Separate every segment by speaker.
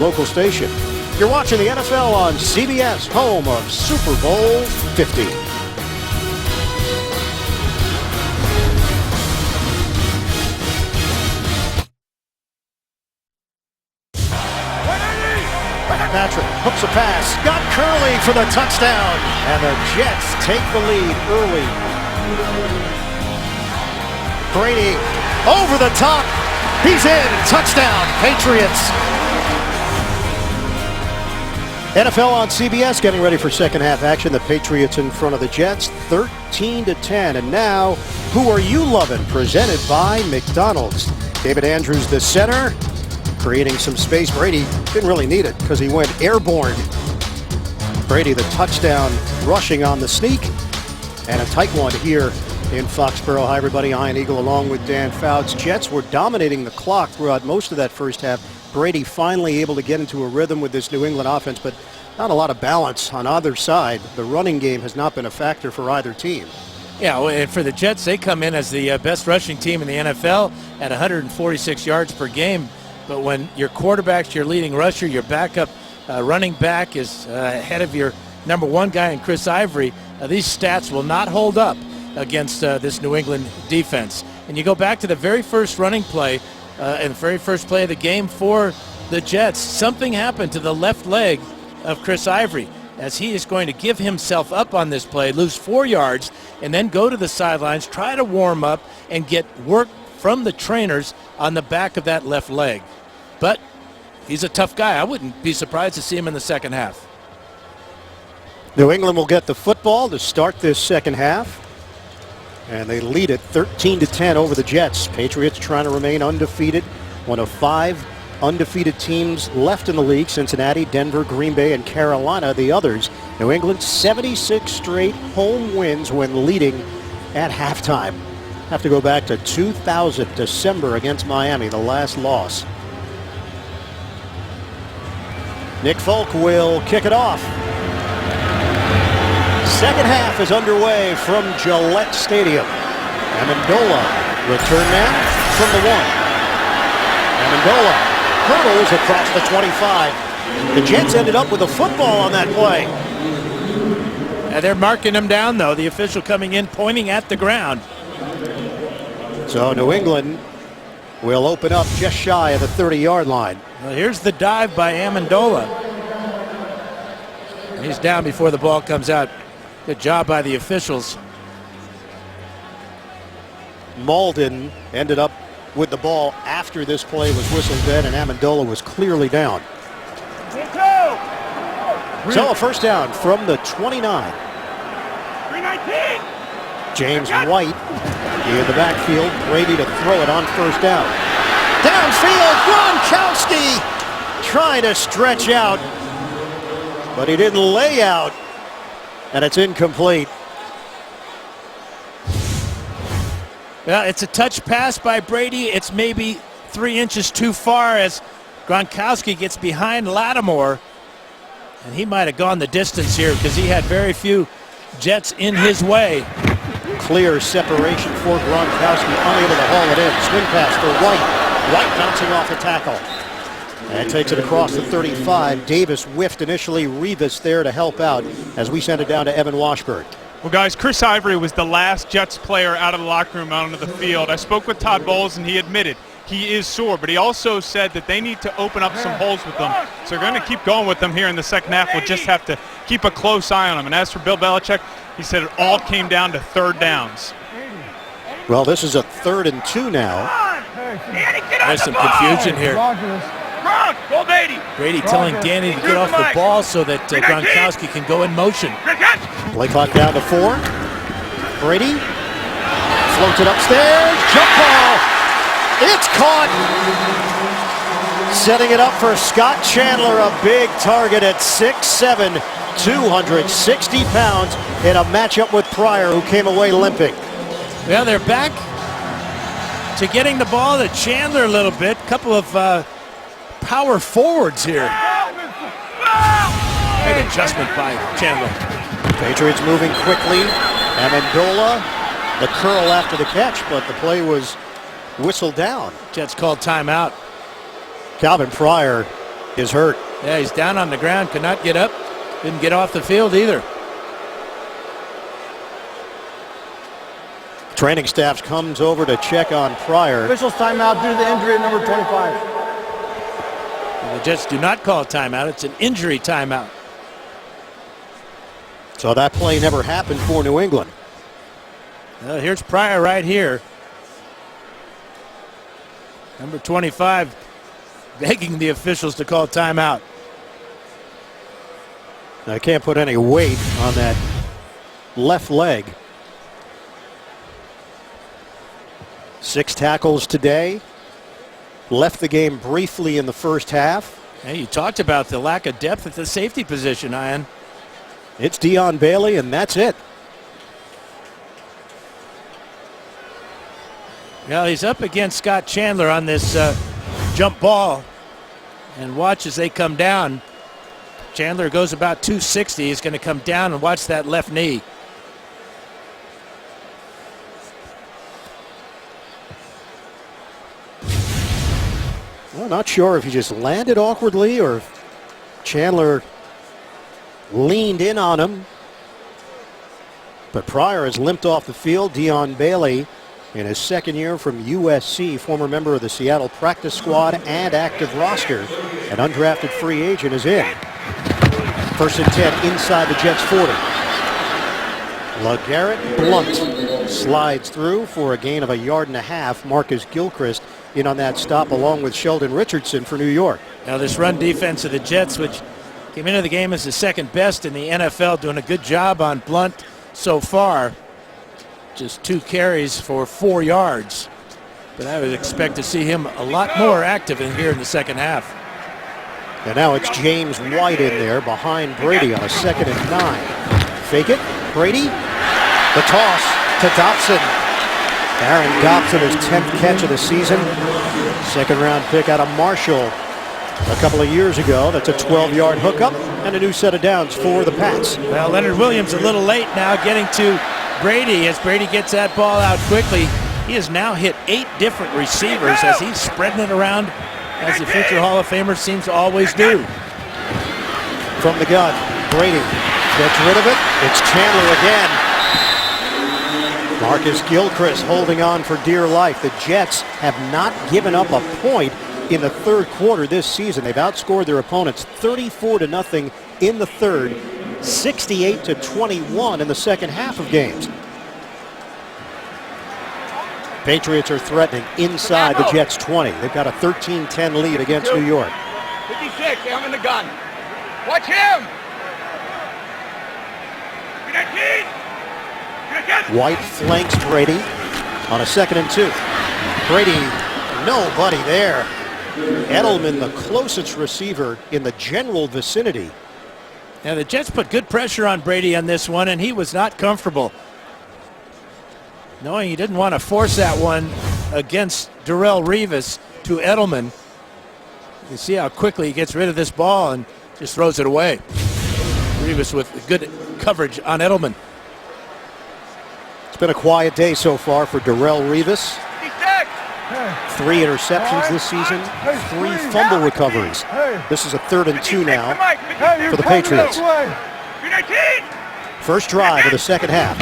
Speaker 1: local station. You're watching the NFL on CBS, home of Super Bowl 50. Patrick hooks a pass, got Curley for the touchdown, and the Jets take the lead early. Brady over the top, he's in, touchdown, Patriots. NFL on CBS getting ready for second half action. The Patriots in front of the Jets, 13-10. And now, Who Are You Lovin'? Presented by McDonald's. David Andrews, the center, creating some space. Brady didn't really need it because he went airborne. Brady, the touchdown, rushing on the sneak. And a tight one here in Foxborough. Hi, everybody. Ian Eagle along with Dan Fouts. Jets were dominating the clock throughout most of that first half. Brady finally able to get into a rhythm with this New England offense, but not a lot of balance on either side. The running game has not been a factor for either team.
Speaker 2: Yeah, and for the Jets, they come in as the best rushing team in the NFL at 146 yards per game. But when your quarterback's your leading rusher, your backup running back is ahead of your number one guy in Chris Ivory, these stats will not hold up against this New England defense. And you go back to the very first running play, and the very first play of the game for the Jets, something happened to the left leg of Chris Ivory as he is going to give himself up on this play, lose 4 yards, and then go to the sidelines, try to warm up, and get work from the trainers on the back of that left leg. But he's a tough guy. I wouldn't be surprised to see him in the second half.
Speaker 1: New England will get the football to start this second half. And they lead it 13-10 over the Jets. Patriots trying to remain undefeated. One of 5 undefeated teams left in the league. Cincinnati, Denver, Green Bay, and Carolina, the others. New England 76 straight home wins when leading at halftime. Have to go back to 2000, December against Miami, the last loss. Nick Folk will kick it off. Second half is underway from Gillette Stadium. Amendola, return man from the 1. Amendola hurdles across the 25. The Jets ended up with a football on that play.
Speaker 2: And they're marking him down, though. The official coming in, pointing at the ground.
Speaker 1: So New England will open up just shy of the 30-yard line.
Speaker 2: Well, here's the dive by Amendola. He's down before the ball comes out. Good job by the officials.
Speaker 1: Malden ended up with the ball after this play was whistled dead, and Amendola was clearly down. So a first down from the 29. James White in the backfield, ready to throw it on first down. Downfield, Gronkowski trying to stretch out, but he didn't lay out. And it's incomplete.
Speaker 2: Well, it's a touch pass by Brady. It's maybe 3 inches too far as Gronkowski gets behind Lattimore. And he might have gone the distance here because he had very few Jets in his way.
Speaker 1: Clear separation for Gronkowski, unable to haul it in. Swing pass for White. White bouncing off the tackle. And takes it across the 35. Davis whiffed initially. Revis there to help out as we send it down to Evan Washburn.
Speaker 3: Well, guys, Chris Ivory was the last Jets player out of the locker room out onto the field. I spoke with Todd Bowles, and he admitted he is sore, but he also said that they need to open up some holes with them. So they're going to keep going with them here in the second half. We'll just have to keep a close eye on them. And as for Bill Belichick, he said it all came down to third downs.
Speaker 1: Well, this is a 3rd and 2 now.
Speaker 2: There's some confusion here. Brady telling Danny to get off the ball so that Gronkowski can go in motion.
Speaker 1: Play clock down to 4. Brady floats it upstairs. Jump ball. It's caught. Setting it up for Scott Chandler, a big target at 6'7", 260 pounds in a matchup with Pryor, who came away limping.
Speaker 2: Well, they're back to getting the ball to Chandler a little bit. Couple of power forwards here. Great adjustment by Chandler.
Speaker 1: Patriots moving quickly. Amendola, the curl after the catch, but the play was whistled down.
Speaker 2: Jets called timeout.
Speaker 1: Calvin Pryor is hurt.
Speaker 2: Yeah, he's down on the ground, could not get up, didn't get off the field either.
Speaker 1: Training staff comes over to check on Pryor.
Speaker 4: Officials timeout due to the injury at number 25.
Speaker 2: And the Jets do not call timeout. It's an injury timeout.
Speaker 1: So that play never happened for New England.
Speaker 2: Here's Pryor right here. Number 25 begging the officials to call timeout.
Speaker 1: I can't put any weight on that left leg. 6 tackles today. Left the game briefly in the first half.
Speaker 2: Hey, you talked about the lack of depth at the safety position, Ian.
Speaker 1: It's Dion Bailey, and that's it.
Speaker 2: Well, he's up against Scott Chandler on this jump ball. And watch as they come down. Chandler goes about 260. He's going to come down and watch that left knee.
Speaker 1: Well, not sure if he just landed awkwardly or if Chandler leaned in on him. But Pryor has limped off the field. Dion Bailey, in his second year from USC, former member of the Seattle practice squad and active roster, an undrafted free agent, is in. 1st and 10 inside the Jets 40. LeGarrette Blount slides through for a gain of 1.5 yards. Marcus Gilchrist in on that stop along with Sheldon Richardson for New York.
Speaker 2: Now this run defense of the Jets, which came into the game as the second best in the NFL, doing a good job on Blount so far. Just 2 carries for 4 yards. But I would expect to see him a lot more active in here in the second half.
Speaker 1: And now it's James White in there behind Brady on a 2nd and 9. Fake it. Brady. The toss to Dobson. Aaron Dobson, his 10th catch of the season. 2nd round pick out of Marshall a couple of years ago. That's a 12-yard hookup and a new set of downs for the Pats.
Speaker 2: Well, Leonard Williams a little late now getting to Brady as Brady gets that ball out quickly. He has now hit 8 different receivers as he's spreading it around as the future Hall of Famer seems to always do.
Speaker 1: From the gun, Brady gets rid of it. It's Chandler again. Marcus Gilchrist holding on for dear life. The Jets have not given up a point in the third quarter this season. They've outscored their opponents 34-0 in the third, 68-21 in the second half of games. Patriots are threatening inside the Jets 20. They've got a 13-10 lead against New York.
Speaker 5: 56, I'm in the gun. Watch him!
Speaker 1: White flanks Brady on a 2nd and 2. Brady, nobody there. Edelman, the closest receiver in the general vicinity.
Speaker 2: Now the Jets put good pressure on Brady on this one, and he was not comfortable, knowing he didn't want to force that one against Darrelle Revis to Edelman. You see how quickly he gets rid of this ball and just throws it away. Revis with good coverage on Edelman.
Speaker 1: It's been a quiet day so far for Darrelle Revis. 3 interceptions this season, 3 fumble recoveries. This is a 3rd and 2 now for the Patriots. First drive of the second half.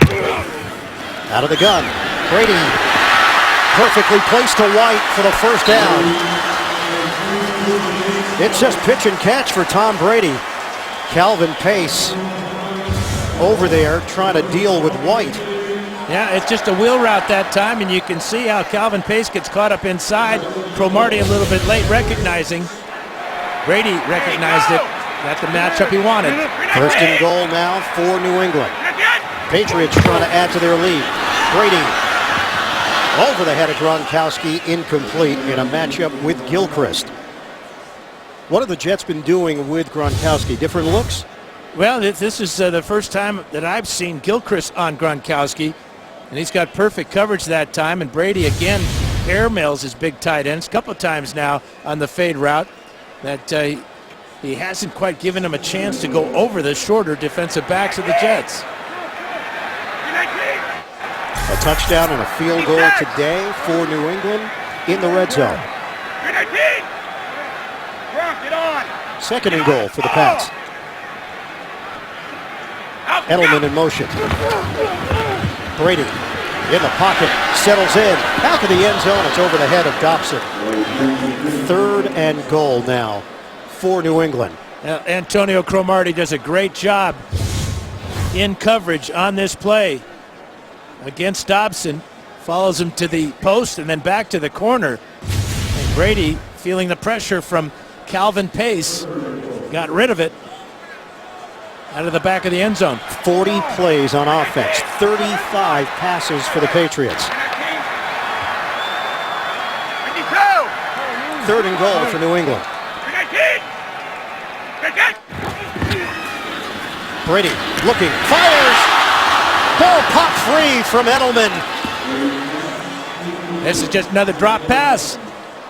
Speaker 1: Out of the gun, Brady perfectly placed to White for the first down. It's just pitch and catch for Tom Brady. Calvin Pace over there trying to deal with White.
Speaker 2: Yeah, it's just a wheel route that time, and you can see how Calvin Pace gets caught up inside. Cromartie a little bit late recognizing. Brady recognized it. Got the matchup he wanted.
Speaker 1: 1st and goal now for New England. Patriots trying to add to their lead. Brady over the head of Gronkowski, incomplete in a matchup with Gilchrist. What have the Jets been doing with Gronkowski? Different looks?
Speaker 2: Well, this is the first time that I've seen Gilchrist on Gronkowski, and he's got perfect coverage that time. And Brady again airmails his big tight ends a couple of times now on the fade route that he hasn't quite given him a chance to go over the shorter defensive backs of the Jets.
Speaker 1: A touchdown and a field goal today for New England in the red zone.
Speaker 5: Gronk, get on!
Speaker 1: Second and goal for the Pats. Edelman in motion. Brady in the pocket, settles in, back of the end zone. It's over the head of Dobson. Third and goal now for New England.
Speaker 2: Antonio Cromartie does a great job in coverage on this play against Dobson. Follows him to the post and then back to the corner. And Brady, feeling the pressure from Calvin Pace, got rid of it out of the back of the end zone.
Speaker 1: 40 plays on offense, 35 passes for the Patriots. Third and goal for New England. Brady looking, fires! Ball popped free from Edelman.
Speaker 2: This is just another drop pass.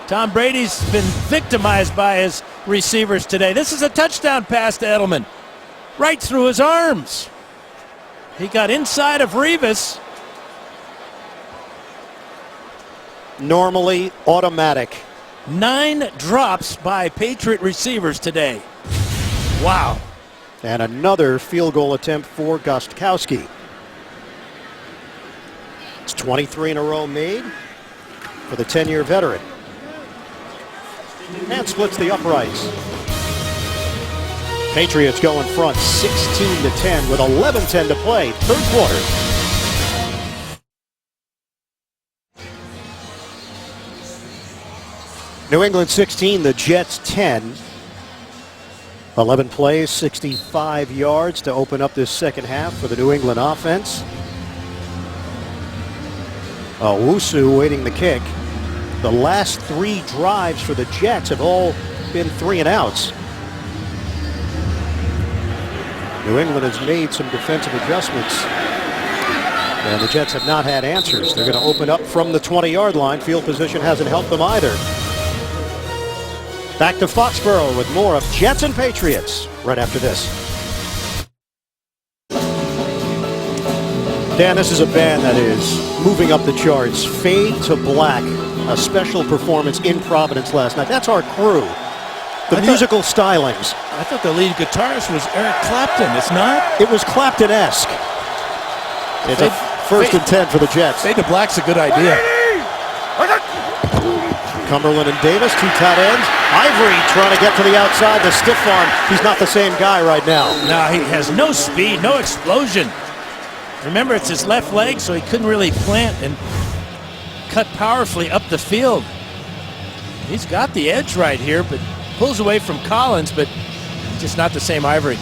Speaker 2: Tom Brady's been victimized by his receivers today. This is a touchdown pass to Edelman. Right through his arms. He got inside of Revis.
Speaker 1: Normally automatic.
Speaker 2: 9 drops by Patriot receivers today. Wow.
Speaker 1: And another field goal attempt for Gostkowski. It's 23 in a row made for the 10-year veteran. And splits the uprights. Patriots go in front 16-10 with 11:10 to play, third quarter. New England 16, the Jets 10. 11 plays, 65 yards to open up this second half for the New England offense. Owusu waiting the kick. The last 3 drives for the Jets have all been 3 and outs. New England has made some defensive adjustments, and the Jets have not had answers. They're going to open up from the 20-yard line. Field position hasn't helped them either. Back to Foxborough with more of Jets and Patriots right after this. Dan, this is a band that is moving up the charts. Fade to Black, a special performance in Providence last night. That's our crew. The musical stylings.
Speaker 2: I thought the lead guitarist was Eric Clapton. It's not?
Speaker 1: It was Clapton-esque. It's a first and 10 for the Jets.
Speaker 2: Fade to Black's a good idea.
Speaker 1: Cumberland and Davis, 2 tight ends. Ivory trying to get to the outside, the stiff arm. He's not the same guy right now.
Speaker 2: No, he has no speed, no explosion. Remember, it's his left leg, so he couldn't really plant and cut powerfully up the field. He's got the edge right here, but pulls away from Collins, but just not the same Ivory.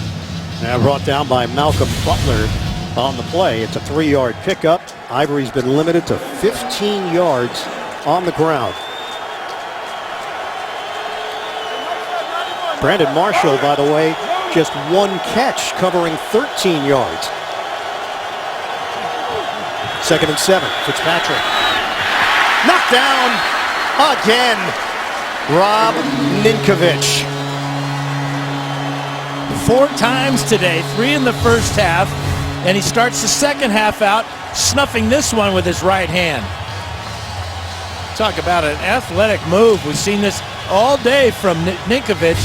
Speaker 1: Now brought down by Malcolm Butler on the play. It's a 3-yard pickup. Ivory's been limited to 15 yards on the ground. Brandon Marshall, by the way, just 1 catch covering 13 yards. Second and 7, Fitzpatrick. Knocked down again. Rob Ninkovich.
Speaker 2: 4 times today, 3 in the first half, and he starts the second half out snuffing this one with his right hand. Talk about an athletic move. We've seen this all day from Ninkovich,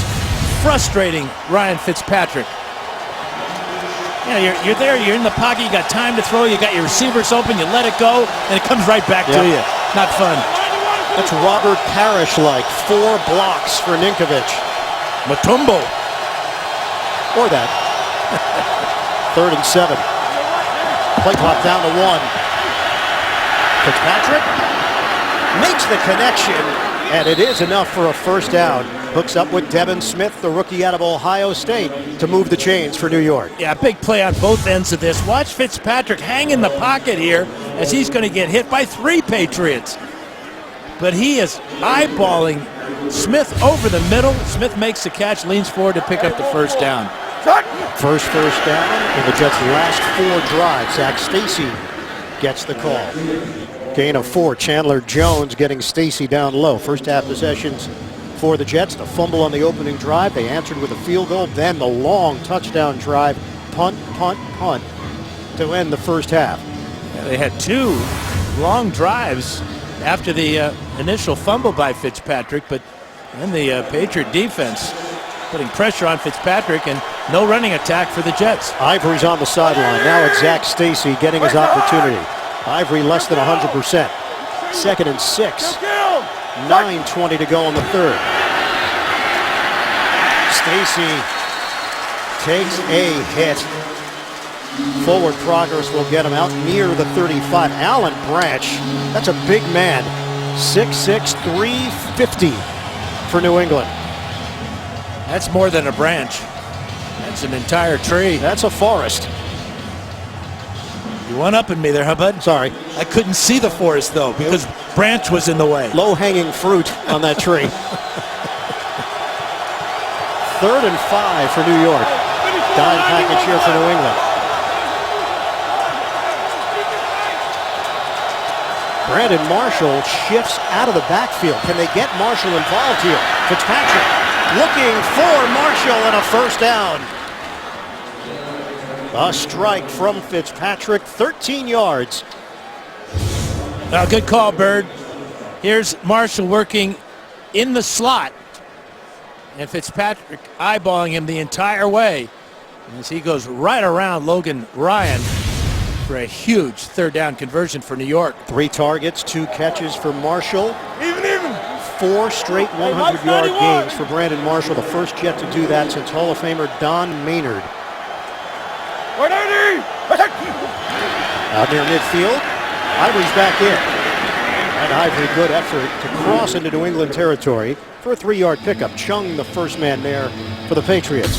Speaker 2: frustrating Ryan Fitzpatrick. Yeah, you're there, you're in the pocket, you got time to throw, you got your receivers open, you let it go, and it comes right back to you. Not fun.
Speaker 1: That's Robert Parrish-like. 4 blocks for Ninkovich.
Speaker 2: Mutombo.
Speaker 1: Or that. Third and 7. Play clock down to 1. Fitzpatrick makes the connection, and it is enough for a first down. Hooks up with Devin Smith, the rookie out of Ohio State, to move the chains for New York.
Speaker 2: Yeah, big play on both ends of this. Watch Fitzpatrick hang in the pocket here as he's going to get hit by 3 Patriots. But he is eyeballing Smith over the middle. Smith makes the catch, leans forward to pick up the first down.
Speaker 1: First down in the Jets' last 4 drives. Zach Stacy gets the call. Gain of 4. Chandler Jones getting Stacy down low. First half possessions for the Jets. The fumble on the opening drive. They answered with a field goal. Then the long touchdown drive. Punt, punt, punt to end the first half.
Speaker 2: Yeah, they had 2 long drives after the initial fumble by Fitzpatrick, but then the Patriot defense putting pressure on Fitzpatrick, and no running attack for the Jets.
Speaker 1: Ivory's on the sideline. Now it's Zach Stacy getting his opportunity. Ivory less than 100%. 2nd and 6. 9:20 to go in the third. Stacy takes a hit. Forward progress will get him out near the 35. Alan Branch, that's a big man. 6'6", 350 for New England.
Speaker 2: That's more than a branch. That's an entire tree.
Speaker 1: That's a forest.
Speaker 2: You one-upping me there, huh, bud?
Speaker 1: Sorry.
Speaker 2: I couldn't see the forest, though, because branch was in the way.
Speaker 1: Low-hanging fruit on that tree. 3rd and 5 for New York. Dime package here for New England. Brandon Marshall shifts out of the backfield. Can they get Marshall involved here? Fitzpatrick looking for Marshall and a first down. A strike from Fitzpatrick, 13 yards.
Speaker 2: Good call, Bird. Here's Marshall working in the slot, and Fitzpatrick eyeballing him the entire way as he goes right around Logan Ryan for a huge 3rd down conversion for New York.
Speaker 1: 3 targets, 2 catches for Marshall.
Speaker 5: Even.
Speaker 1: 4 straight 100-yard games for Brandon Marshall, the first Jet to do that since Hall of Famer Don Maynard. Out near midfield, Ivory's back in. And Ivory, good effort to cross into New England territory for a 3-yard pickup. Chung, the first man there for the Patriots.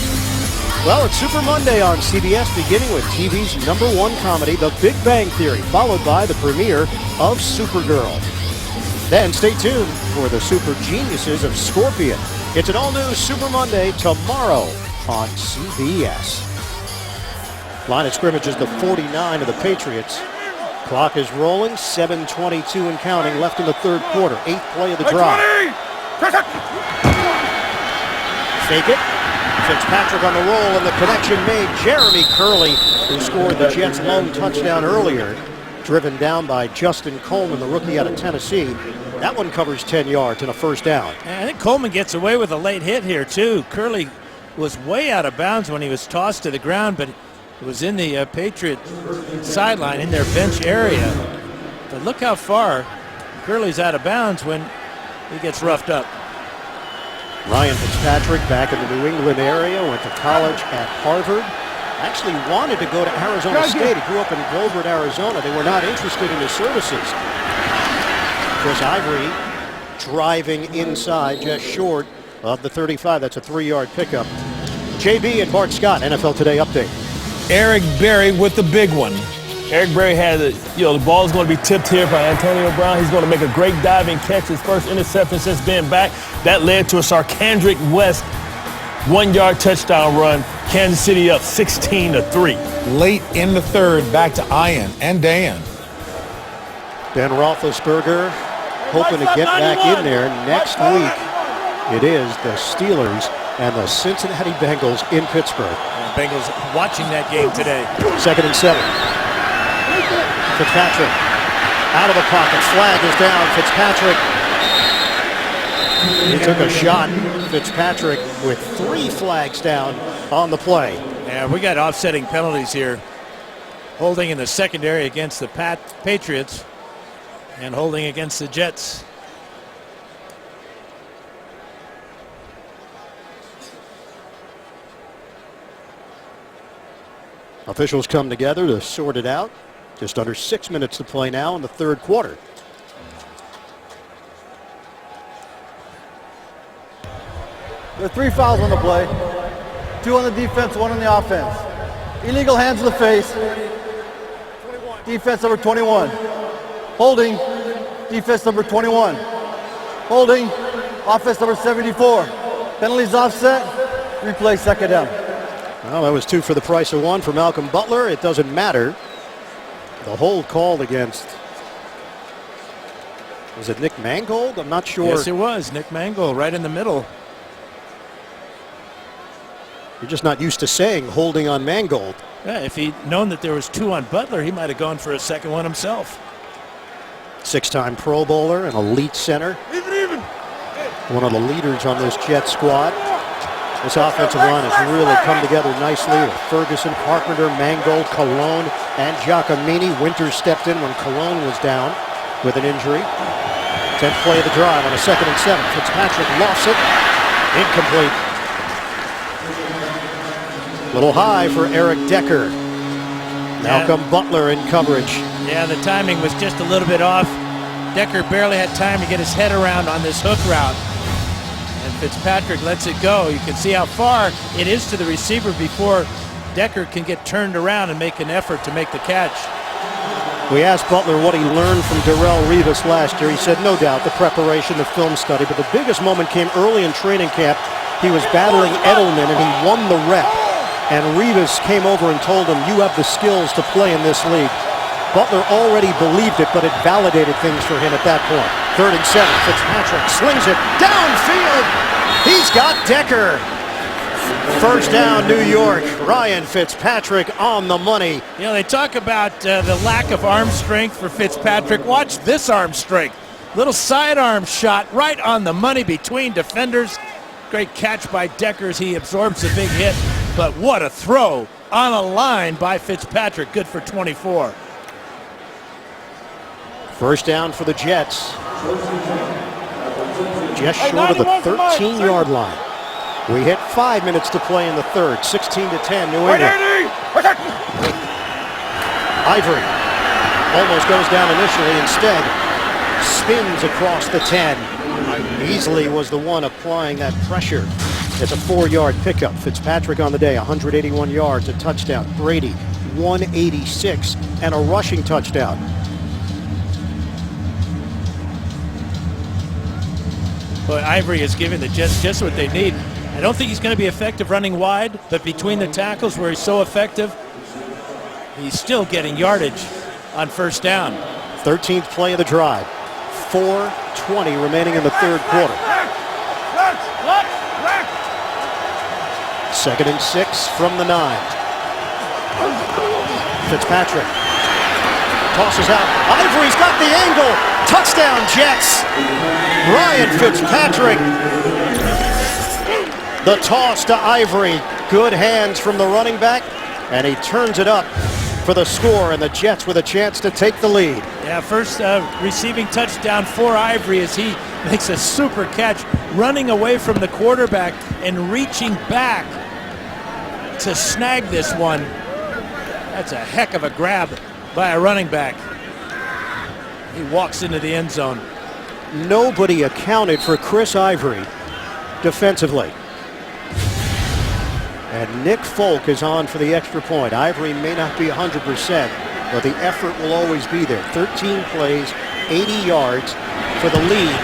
Speaker 1: Well, it's Super Monday on CBS, beginning with TV's #1 comedy, The Big Bang Theory, followed by the premiere of Supergirl. Then stay tuned for the super geniuses of Scorpion. It's an all-new Super Monday tomorrow on CBS. Line of scrimmage is the 49 of the Patriots. Clock is rolling, 7:22 and counting left in the third quarter. 8th play of the drive. Fake it. Fitzpatrick on the roll, and the connection made. Jeremy Curley, who scored the Jets' lone touchdown earlier, driven down by Justin Coleman, the rookie out of Tennessee. That one covers 10 yards and a first down.
Speaker 2: And I think Coleman gets away with a late hit here, too. Curley was way out of bounds when he was tossed to the ground, but it was in the Patriot sideline in their bench area. But look how far Curley's out of bounds when he gets roughed up.
Speaker 1: Ryan Fitzpatrick back in the New England area, went to college at Harvard. Actually wanted to go to Arizona State. He grew up in Gilbert, Arizona. They were not interested in his services. Chris Ivory driving inside just short of the 35. That's a 3-yard pickup. JB and Bart Scott, NFL Today update.
Speaker 6: Eric Berry with the big one. Eric Berry had, the ball is going to be tipped here by Antonio Brown. He's going to make a great diving catch, his first interception since being back. That led to a Sarkandrick West 1-yard touchdown run. Kansas City up 16-3.
Speaker 7: Late in the third, back to Ian and Dan.
Speaker 1: Ben Roethlisberger hoping to get back in there next week. It is the Steelers and the Cincinnati Bengals in Pittsburgh.
Speaker 2: Bengals watching that game today.
Speaker 1: 2nd and 7. Fitzpatrick out of the pocket. Flag is down. Fitzpatrick. He took a shot. Fitzpatrick with 3 flags down on the play.
Speaker 2: Yeah, we got offsetting penalties here. Holding in the secondary against the Patriots and holding against the Jets.
Speaker 1: Officials come together to sort it out. Just under 6 minutes to play now in the third quarter.
Speaker 4: There are 3 fouls on the play. 2 on the defense, 1 on the offense. Illegal hands to the face. Defense number 21. Holding. Defense number 21. Holding. Offense number 74. Penalties offset. Replay, 2nd down.
Speaker 1: Well, that was 2 for the price of 1 for Malcolm Butler. It doesn't matter. The hold called against, was it Nick Mangold? I'm not sure.
Speaker 2: Yes, it was. Nick Mangold right in the middle.
Speaker 1: You're just not used to saying holding on Mangold.
Speaker 2: Yeah, if he'd known that there was 2 on Butler, he might have gone for a second one himself.
Speaker 1: 6-time Pro Bowler, an elite center. One of the leaders on this Jet squad. This offensive line has really come together nicely with Ferguson, Carpenter, Mangold, Cologne, and Giacomini. Winters stepped in when Cologne was down with an injury. 10th play of the drive on a 2nd and 7. Fitzpatrick lost it. Incomplete. Little high for Eric Decker. Malcolm Butler in coverage.
Speaker 2: Yeah, the timing was just a little bit off. Decker barely had time to get his head around on this hook route. And Fitzpatrick lets it go. You can see how far it is to the receiver before Decker can get turned around and make an effort to make the catch.
Speaker 1: We asked Butler what he learned from Darrelle Revis last year. He said, no doubt, the preparation, the film study, but the biggest moment came early in training camp. He was battling Edelman, and he won the rep. And Revis came over and told him, you have the skills to play in this league. Butler already believed it, but it validated things for him at that point. 3rd and 7. Fitzpatrick slings it downfield. He's got Decker. First down, New York. Ryan Fitzpatrick on the money.
Speaker 2: You know, they talk about the lack of arm strength for Fitzpatrick. Watch this arm strength. Little sidearm shot right on the money between defenders. Great catch by Decker as he absorbs the big hit. But what a throw on a line by Fitzpatrick. Good for 24.
Speaker 1: First down for the Jets. Just short of the 13-yard line. We hit 5 minutes to play in the third. 16-10, New England. Ivory almost goes down initially. Instead, spins across the 10. Beasley was the one applying that pressure. It's a 4-yard pickup. Fitzpatrick on the day, 181 yards, a touchdown. Brady, 186, and a rushing touchdown.
Speaker 2: Boy, Ivory is giving the Jets just what they need. I don't think he's going to be effective running wide, but between the tackles where he's so effective, he's still getting yardage on first down.
Speaker 1: 13th play of the drive. 4:20 remaining in the third quarter. 2nd and 6 from the 9. Fitzpatrick tosses out. Ivory's got the angle. Touchdown, Jets. Ryan Fitzpatrick. The toss to Ivory. Good hands from the running back, and he turns it up for the score, and the Jets with a chance to take the lead.
Speaker 2: Yeah, first receiving touchdown for Ivory as he makes a super catch, running away from the quarterback and reaching back to snag this one. That's a heck of a grab by a running back. He walks into the end zone.
Speaker 1: Nobody accounted for Chris Ivory defensively. And Nick Folk is on for the extra point. Ivory may not be 100%, but the effort will always be there. 13 plays, 80 yards for the lead.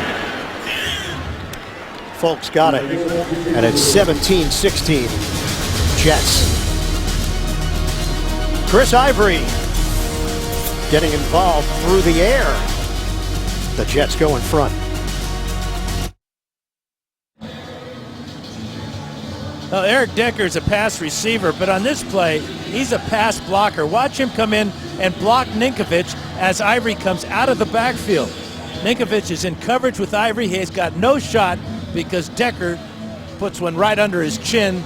Speaker 1: Folk's got it. And it's 17-16. Jets. Chris Ivory getting involved through the air. The Jets go in front.
Speaker 2: Well, Eric Decker's a pass receiver, but on this play, he's a pass blocker. Watch him come in and block Ninkovich as Ivory comes out of the backfield. Ninkovich is in coverage with Ivory. He's got no shot because Decker puts one right under his chin,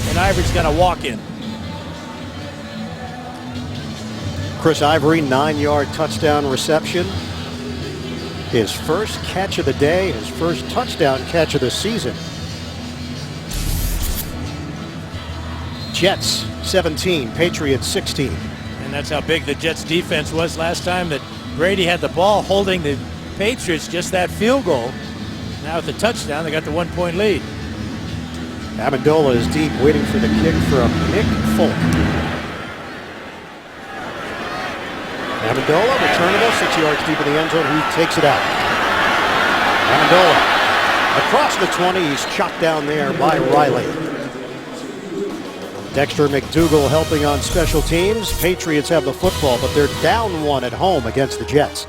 Speaker 2: and Ivory's going to walk in.
Speaker 1: Chris Ivory, 9-yard touchdown reception. His first catch of the day, his first touchdown catch of the season. Jets 17, Patriots 16.
Speaker 2: And that's how big the Jets defense was last time that Brady had the ball, holding the Patriots just that field goal. Now with the touchdown, they got the 1-point lead.
Speaker 1: Amendola is deep, waiting for the kick from Nick Folk. Amendola, returnable, 6 yards deep in the end zone. He takes it out. Amendola across the 20. He's chopped down there by Riley. Dexter McDougal helping on special teams. Patriots have the football, but they're down 1 at home against the Jets.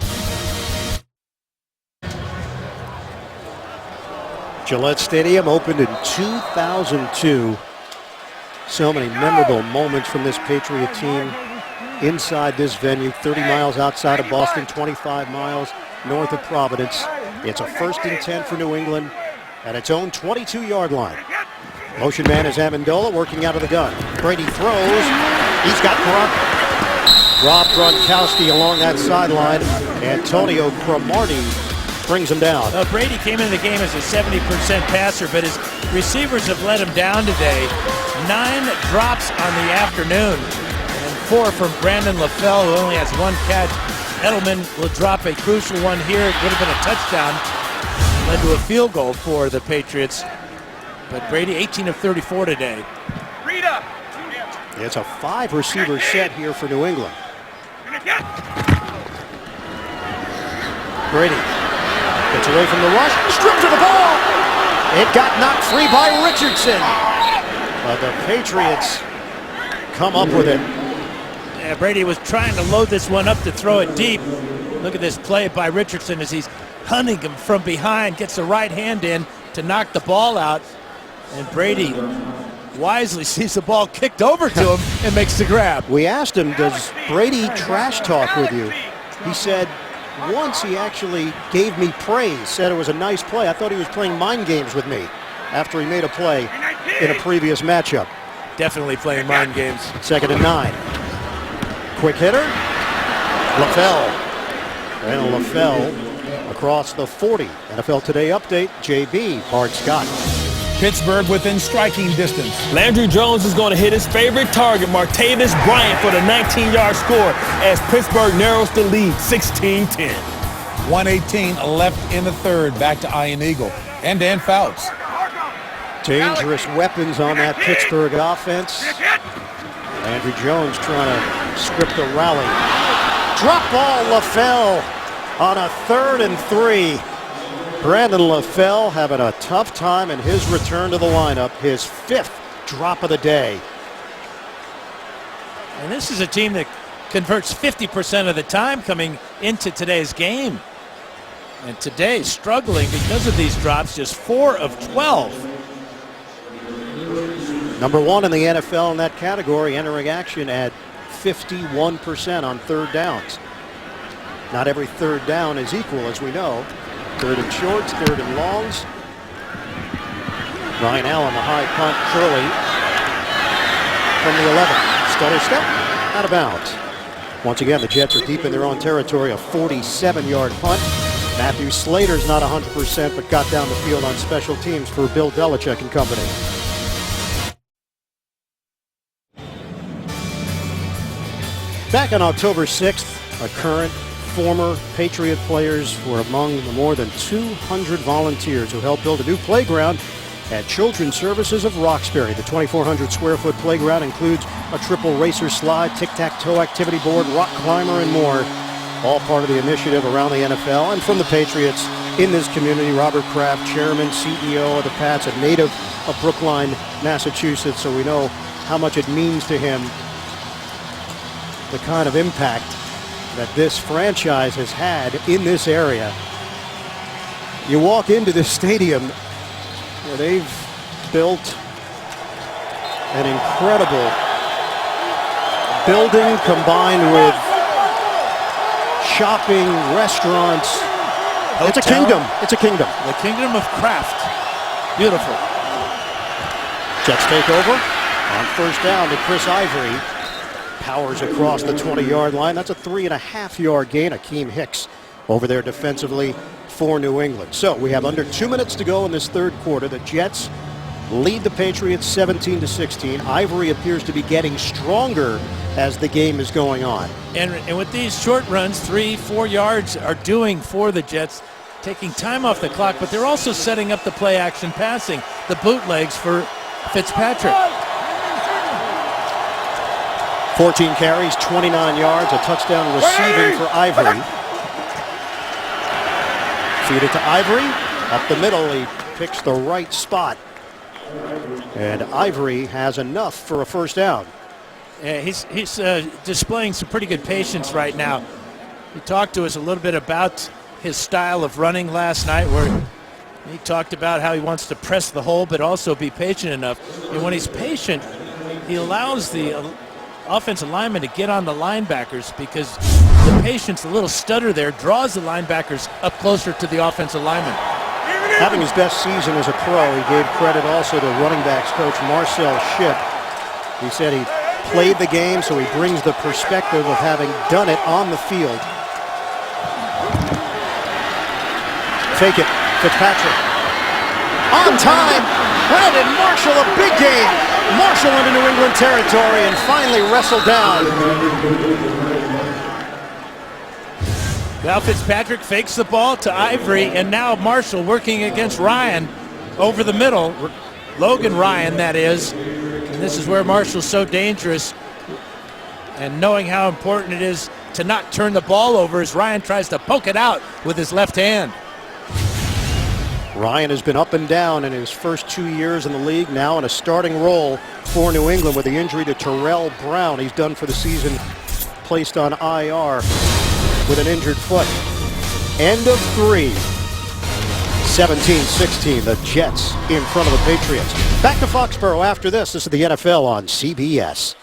Speaker 1: Gillette Stadium opened in 2002. So many memorable moments from this Patriot team inside this venue. 30 miles outside of Boston, 25 miles north of Providence. It's a 1st and 10 for New England at its own 22-yard line. Motion man is Amendola working out of the gun. Brady throws. He's got Rob Gronkowski along that sideline. Antonio Cromartie brings him down.
Speaker 2: Brady came into the game as a 70% passer, but his receivers have let him down today. 9 drops on the afternoon, and 4 from Brandon LaFell, who only has 1 catch. Edelman will drop a crucial one here. It would have been a touchdown. Led to a field goal for the Patriots. But Brady, 18 of 34 today.
Speaker 1: It's a 5-receiver set here for New England. Brady gets away from the rush, stripped to the ball. It got knocked free by Richardson. But the Patriots come up with it.
Speaker 2: Yeah, Brady was trying to load this one up to throw it deep. Look at this play by Richardson as he's hunting him from behind, gets the right hand in to knock the ball out. And Brady wisely sees the ball kicked over to him and makes the grab.
Speaker 1: We asked him, does Brady trash talk with you? He said, once he actually gave me praise, said it was a nice play. I thought he was playing mind games with me after he made a play in a previous matchup.
Speaker 2: Definitely playing mind games.
Speaker 1: 2nd and 9. Quick hitter. LaFell. And LaFell across the 40. NFL Today update, JB, Bart Scott.
Speaker 7: Pittsburgh within striking distance.
Speaker 6: Landry Jones is going to hit his favorite target, Martavis Bryant, for the 19-yard score as Pittsburgh narrows the lead, 16-10.
Speaker 7: 1:18 left in the third. Back to Ian Eagle and Dan Fouts.
Speaker 1: Dangerous weapons on that Pittsburgh offense. Landry Jones trying to script a rally. Drop ball, LaFell on a 3rd and 3. Brandon LaFell having a tough time in his return to the lineup, his 5th drop of the day.
Speaker 2: And this is a team that converts 50% of the time coming into today's game. And today struggling because of these drops, just 4 of 12.
Speaker 1: Number 1 in the NFL in that category, entering action at 51% on 3rd downs. Not every 3rd down is equal, as we know. 3rd and shorts, 3rd and longs. Ryan Allen, the high punt, Curley from the 11. Stutter step, out of bounds. Once again, the Jets are deep in their own territory, a 47-yard punt. Matthew Slater's not 100%, but got down the field on special teams for Bill Belichick and company. Back on October 6th, a current former Patriot players were among the more than 200 volunteers who helped build a new playground at Children's Services of Roxbury. The 2,400 square foot playground includes a triple racer slide, tic-tac-toe activity board, rock climber, and more. All part of the initiative around the NFL and from the Patriots in this community. Robert Kraft, chairman, CEO of the Pats, a native of Brookline, Massachusetts, so we know how much it means to him, the kind of impact that this franchise has had in this area. You walk into this stadium where they've built an incredible building combined with shopping, restaurants.
Speaker 2: Hotel.
Speaker 1: It's a kingdom. It's a kingdom.
Speaker 2: The kingdom of Kraft. Beautiful.
Speaker 1: Jets take over on 1st down to Chris Ivory. Powers across the 20-yard line. That's a 3.5-yard gain. Akeem Hicks over there defensively for New England. So we have under 2 minutes to go in this 3rd quarter. The Jets lead the Patriots 17-16. Ivory appears to be getting stronger as the game is going on.
Speaker 2: And with these short runs, 3-4 yards are doing for the Jets, taking time off the clock, but they're also setting up the play action passing, the bootlegs for Fitzpatrick.
Speaker 1: 14 carries, 29 yards, a touchdown receiving for Ivory. Feed it to Ivory. Up the middle, he picks the right spot. And Ivory has enough for a 1st down.
Speaker 2: Yeah, he's displaying some pretty good patience right now. He talked to us a little bit about his style of running last night, where he talked about how he wants to press the hole but also be patient enough. And when he's patient, he allows the offensive lineman to get on the linebackers, because the patience, the little stutter there, draws the linebackers up closer to the offensive lineman.
Speaker 1: Having his best season as a pro, he gave credit also to running backs coach Marcel Schitt. He said he played the game, so he brings the perspective of having done it on the field. Fake it, Fitzpatrick. On time, Brandon Marshall, a big game. Marshall into New England territory and finally wrestled down.
Speaker 2: Now Fitzpatrick fakes the ball to Ivory, and now Marshall working against Ryan over the middle. Logan Ryan, that is. And this is where Marshall's so dangerous. And knowing how important it is to not turn the ball over as Ryan tries to poke it out with his left hand.
Speaker 1: Ryan has been up and down in his first 2 years in the league, now in a starting role for New England with the injury to Terrell Brown. He's done for the season, placed on IR with an injured foot. End of 3. 17-16, the Jets in front of the Patriots. Back to Foxborough after this. This is the NFL on CBS.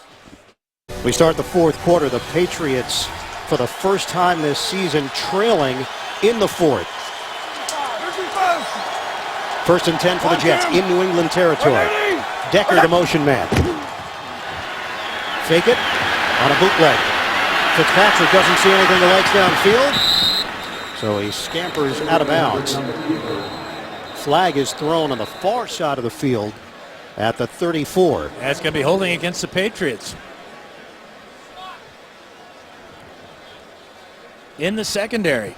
Speaker 1: We start the fourth quarter. The Patriots, for the first time this season, trailing in the fourth. First and 10 for the Jets in New England territory. Decker, the motion man. Fake it on a bootleg. Fitzpatrick doesn't see anything he likes downfield, so he scampers out of bounds. Flag is thrown on the far side of the field at the 34.
Speaker 2: That's going to be holding against the Patriots. In the secondary.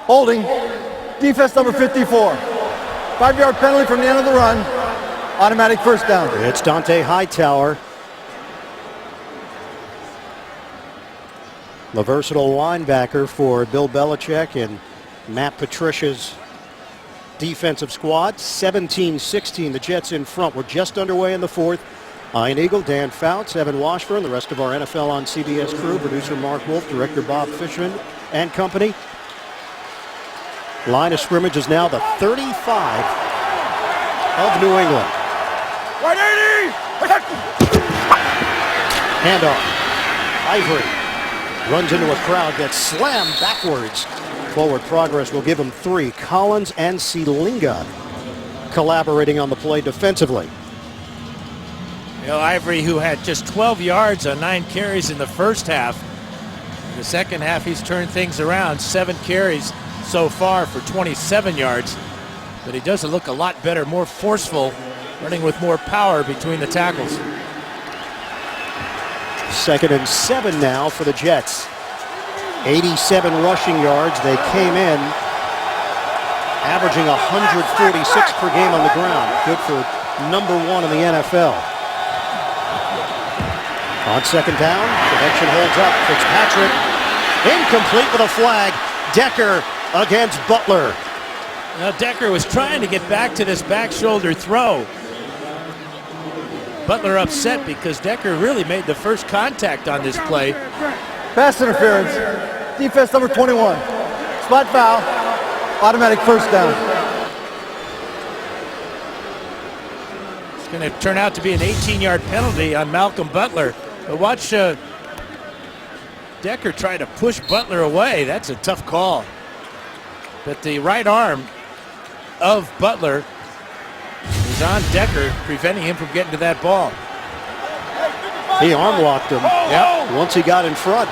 Speaker 4: Holding, defense number 54. 5-yard penalty from the end of the run. Automatic first down.
Speaker 1: It's Dante Hightower. The versatile linebacker for Bill Belichick and Matt Patricia's defensive squad. 17-16, the Jets in front. We're just underway in the fourth. Ian Eagle, Dan Fouts, Evan Washburn, the rest of our NFL on CBS crew, producer Mark Wolf, director Bob Fishman and company. Line of scrimmage is now the 35 of New England.
Speaker 5: 180!
Speaker 1: Handoff. Ivory runs into a crowd, gets slammed backwards. Forward progress will give him 3. Collins and Selinga collaborating on the play defensively.
Speaker 2: You know, Ivory, who had just 12 yards on 9 carries in the first half. In the second half, he's turned things around. 7 carries so far for 27 yards. But he does look a lot better, more forceful, running with more power between the tackles.
Speaker 1: 2nd and 7 now for the Jets. 87 rushing yards. They came in averaging 146 per game on the ground. Good for number 1 in the NFL. On 2nd down, connection holds up. Fitzpatrick incomplete with a flag. Decker against Butler.
Speaker 2: Now Decker was trying to get back to this back shoulder throw. Butler upset because Decker really made the first contact on this play.
Speaker 4: Pass interference. Defense number 21. Spot foul. Automatic first down.
Speaker 2: It's going to turn out to be an 18-yard penalty on Malcolm Butler. But watch Decker try to push Butler away. That's a tough call. But the right arm of Butler is on Decker, preventing him from getting to that ball.
Speaker 1: He arm locked him.
Speaker 2: Yep.
Speaker 1: Once he got in front.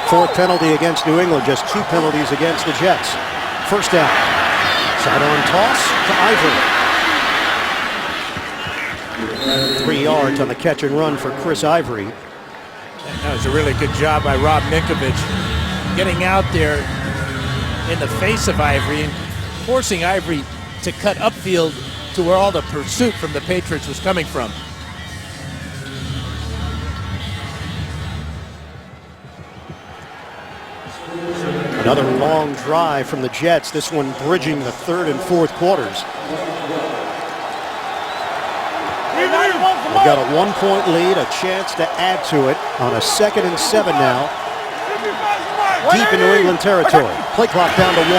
Speaker 1: 4th penalty against New England, just 2 penalties against the Jets. First down. Sidearm toss to Ivory. 3 yards on the catch and run for Chris Ivory.
Speaker 2: That was a really good job by Rob Ninkovich, getting out there in the face of Ivory and forcing Ivory to cut upfield to where all the pursuit from the Patriots was coming from.
Speaker 1: Another long drive from the Jets, this one bridging the 3rd and 4th quarters. They've got a 1-point lead, a chance to add to it on a 2nd and 7 now. Deep in New England territory. Play clock down to 1.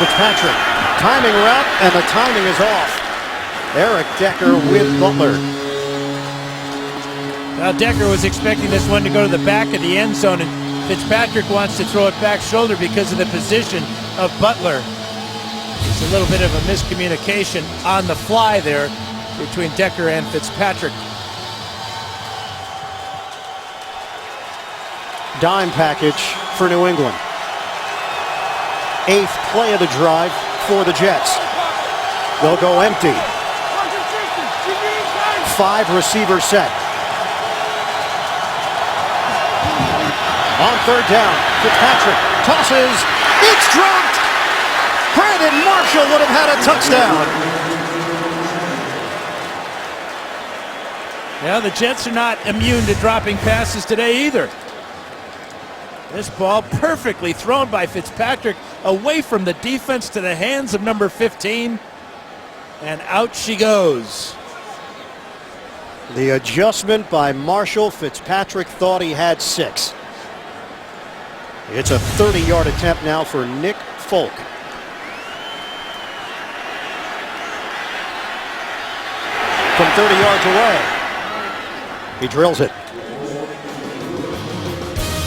Speaker 1: Fitzpatrick, timing route, and the timing is off. Eric Decker with Butler.
Speaker 2: Now Decker was expecting this one to go to the back of the end zone, and Fitzpatrick wants to throw it back shoulder because of the position of Butler. It's a little bit of a miscommunication on the fly there between Decker and Fitzpatrick.
Speaker 1: Dime package for New England. 8th play of the drive for the Jets. They'll go empty. 5 receiver set. On 3rd down, Fitzpatrick tosses. It's dropped. Brandon Marshall would have had a touchdown.
Speaker 2: Yeah, the Jets are not immune to dropping passes today either. This ball perfectly thrown by Fitzpatrick away from the defense to the hands of number 15. And out she goes.
Speaker 1: The adjustment by Marshall. Fitzpatrick thought he had 6. It's a 30-yard attempt now for Nick Folk. From 30 yards away. He drills it.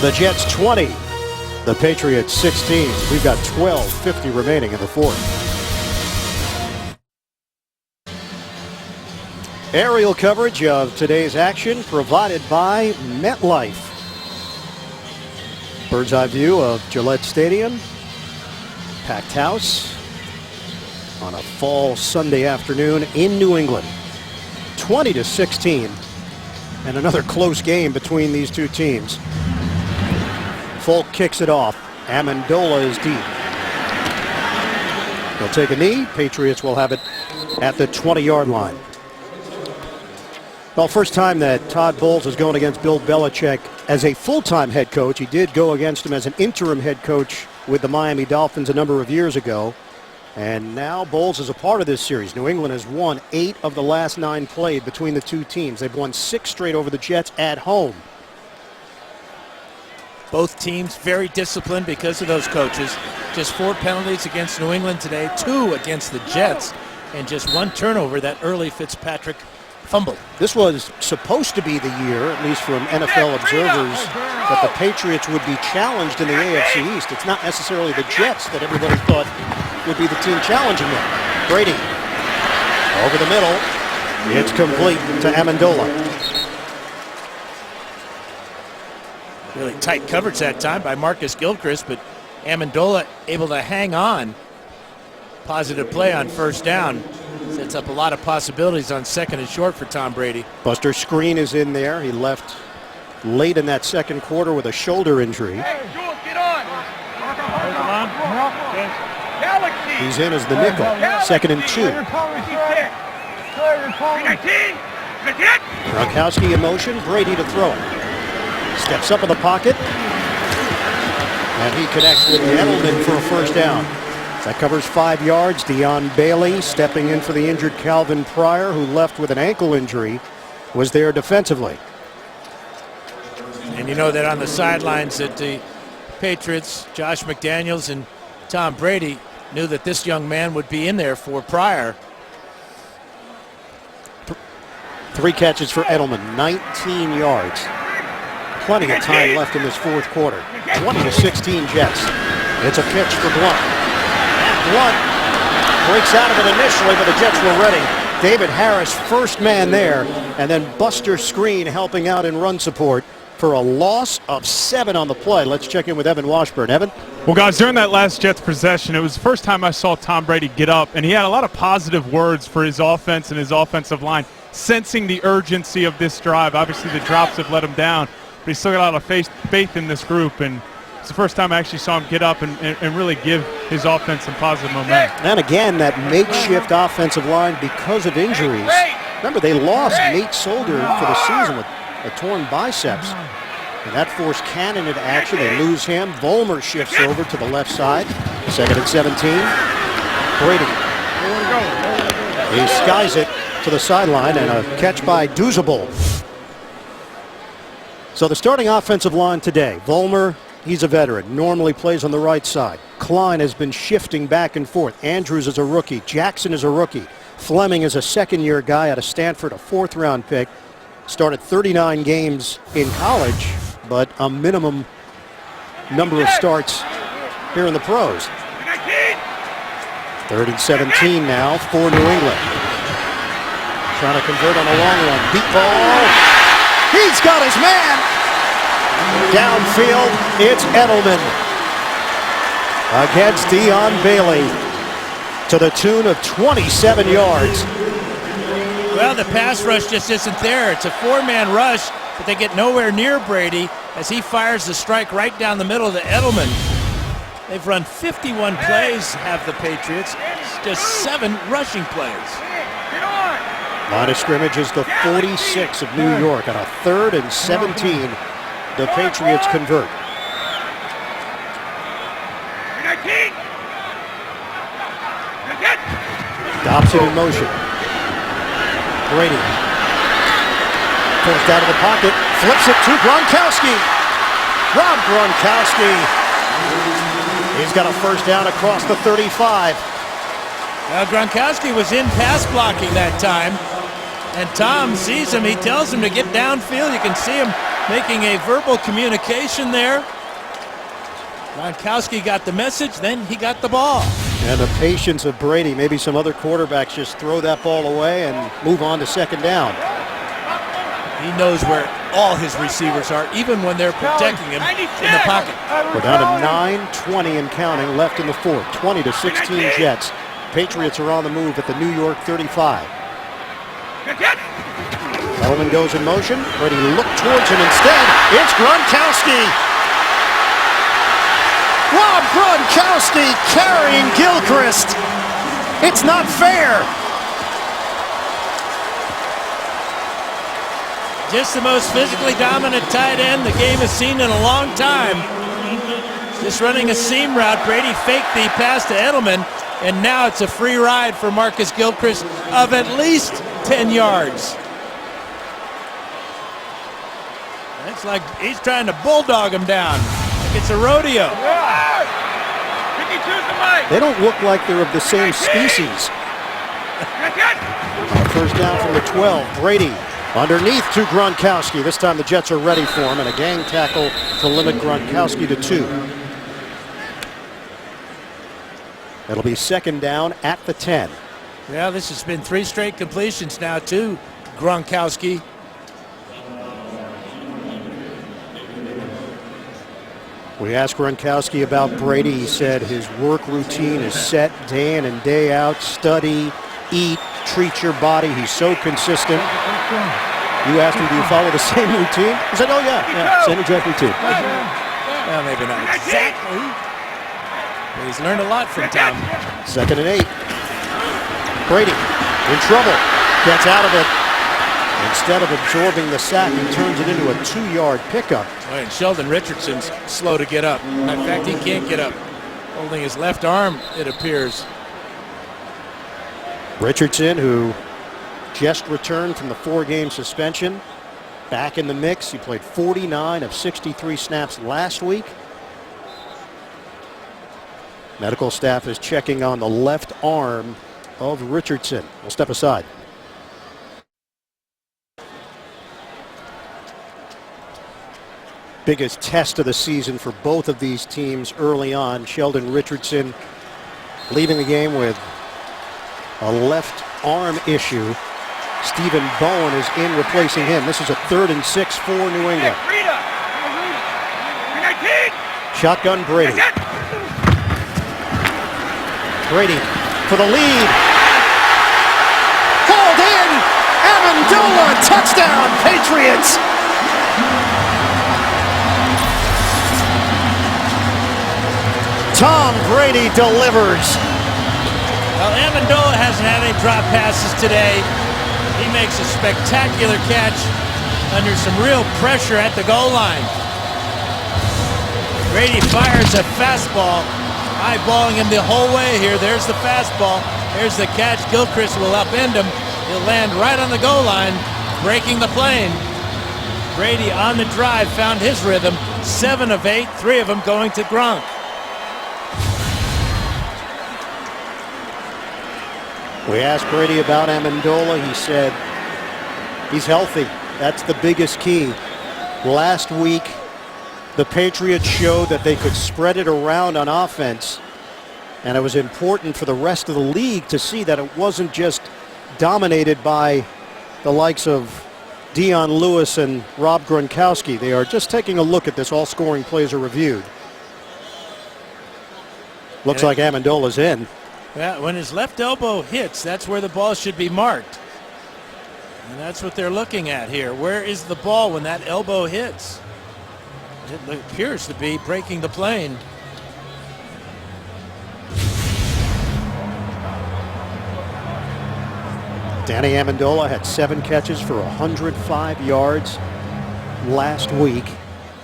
Speaker 1: The Jets 20. The Patriots 16. We've got 12:50 remaining in the 4th. Aerial coverage of today's action provided by MetLife. Bird's eye view of Gillette Stadium. Packed house on a fall Sunday afternoon in New England. 20-16. And another close game between these two teams. Folk kicks it off. Amendola is deep. He'll take a knee. Patriots will have it at the 20-yard line. Well, first time that Todd Bowles is going against Bill Belichick as a full-time head coach. He did go against him as an interim head coach with the Miami Dolphins a number of years ago. And now Bowles is a part of this series. New England has won 8 of the last 9 played between the two teams. They've won 6 straight over the Jets at home.
Speaker 2: Both teams very disciplined because of those coaches. Just 4 penalties against New England today, 2 against the Jets, and just 1 turnover, that early Fitzpatrick fumble.
Speaker 1: This was supposed to be the year, at least from NFL observers, that the Patriots would be challenged in the AFC East. It's not necessarily the Jets that everybody thought would be the team challenging them. Brady over the middle. It's complete to Amendola.
Speaker 2: Really tight coverage that time by Marcus Gilchrist, but Amendola able to hang on. Positive play on 1st down. Sets up a lot of possibilities on 2nd and short for Tom Brady.
Speaker 1: Buster Screen is in there. He left late in that 2nd quarter with a shoulder injury.
Speaker 5: Hey, get on.
Speaker 1: He's in as the nickel. 2nd and 2. Gronkowski in motion. Brady to throw it. Steps up in the pocket. And he connects with Edelman for a 1st down. That covers 5 yards. Deion Bailey stepping in for the injured Calvin Pryor, who left with an ankle injury, was there defensively.
Speaker 2: And you know that on the sidelines that the Patriots, Josh McDaniels and Tom Brady knew that this young man would be in there for Pryor.
Speaker 1: 3 catches for Edelman, 19 yards. Plenty of time left in this 4th quarter. 20-16 Jets. It's a pitch for Blunt. Blunt breaks out of it initially, but the Jets were ready. David Harris, first man there, and then Buster Screen helping out in run support for a loss of 7 on the play. Let's check in with Evan Washburn. Evan?
Speaker 3: Well, guys, during that last Jets possession, it was the first time I saw Tom Brady get up, and he had a lot of positive words for his offense and his offensive line, sensing the urgency of this drive. Obviously, the drops have let him down, but he's still got a lot of faith in this group, and it's the first time I actually saw him get up and really give his offense some positive momentum.
Speaker 1: And again, that makeshift offensive line because of injuries. Remember, they lost Nate Solder for the season with a torn biceps. And that forced Cannon into action. They lose him. Vollmer shifts over to the left side. 2nd and 17. Brady. He skies it to the sideline, and a catch by Duzable. So the starting offensive line today, Vollmer, he's a veteran, normally plays on the right side. Klein has been shifting back and forth. Andrews is a rookie. Jackson is a rookie. Fleming is a 2nd-year guy out of Stanford, a 4th-round pick. Started 39 games in college, but a minimum number of starts here in the pros. 3rd and 17 now for New England. Trying to convert on a long one. Deep ball. He's got his man. Downfield, it's Edelman against Dion Bailey to the tune of 27 yards.
Speaker 2: Well, the pass rush just isn't there. It's a 4-man rush, but they get nowhere near Brady as he fires the strike right down the middle to Edelman. They've run 51 plays, have the Patriots, just 7 rushing plays.
Speaker 1: Line of scrimmage is the 46 of New York on a 3rd and 17. The Patriots convert. Dobson in motion. Brady pulls down to the pocket, flips it to Gronkowski. Rob Gronkowski. He's got a first down across the 35.
Speaker 2: Well, Gronkowski was in pass blocking that time, and Tom sees him. He tells him to get downfield. You can see him making a verbal communication there. Gronkowski got the message, then he got the ball.
Speaker 1: And the patience of Brady. Maybe some other quarterbacks just throw that ball away and move on to second down.
Speaker 2: He knows where all his receivers are, even when they're protecting him in the pocket.
Speaker 1: We're down to 9:20 and counting left in the 4th. 20-16 Jets. Patriots are on the move at the New York 35. Edelman goes in motion. Brady looked towards him instead. It's Gronkowski. Rob Gronkowski carrying Gilchrist. It's not fair.
Speaker 2: Just the most physically dominant tight end the game has seen in a long time. Just running a seam route. Brady faked the pass to Edelman, and now it's a free ride for Marcus Gilchrist of at least 10 yards. It's like he's trying to bulldog him down. Like it's a rodeo.
Speaker 1: They don't look like they're of the same species. First down from the 12. Brady underneath to Gronkowski. This time the Jets are ready for him, and a gang tackle to limit Gronkowski to 2. It'll be second down at the 10.
Speaker 2: Yeah, this has been 3 straight completions now to Gronkowski.
Speaker 1: We asked Gronkowski about Brady. He said his work routine is set day in and day out. Study, eat, treat your body. He's so consistent. You asked him, do you follow the same routine? He said, oh yeah, same exact routine.
Speaker 2: Well, maybe not exactly. But he's learned a lot from Tom.
Speaker 1: 2nd and 8. Brady in trouble. Gets out of it. Instead of absorbing the sack, he turns it into a 2-yard pickup.
Speaker 2: Oh, and Sheldon Richardson's slow to get up. In fact, he can't get up. Holding his left arm, it appears.
Speaker 1: Richardson, who just returned from the 4-game suspension, back in the mix. He played 49 of 63 snaps last week. Medical staff is checking on the left arm of Richardson. We'll step aside. Biggest test of the season for both of these teams early on. Sheldon Richardson leaving the game with a left arm issue. Stephen Bowen is in replacing him. This is a 3rd and 6 for New England. Shotgun Brady. Brady for the lead. Hauled in. Amendola, touchdown Patriots. Tom Brady delivers.
Speaker 2: Well, Amendola hasn't had any drop passes today. He makes a spectacular catch under some real pressure at the goal line. Brady fires a fastball, eyeballing him the whole way here. There's the fastball. There's the catch. Gilchrist will upend him. He'll land right on the goal line, breaking the plane. Brady on the drive found his rhythm. 7 of 8, 3 of them going to Gronk.
Speaker 1: We asked Brady about Amendola. He said he's healthy. That's the biggest key. Last week, the Patriots showed that they could spread it around on offense, and it was important for the rest of the league to see that it wasn't just dominated by the likes of Dion Lewis and Rob Gronkowski. They are just taking a look at this. All scoring plays are reviewed. Looks like Amendola's in.
Speaker 2: Yeah, when his left elbow hits, that's where the ball should be marked. And that's what they're looking at here. Where is the ball when that elbow hits? It appears to be breaking the plane.
Speaker 1: Danny Amendola had 7 catches for 105 yards last week.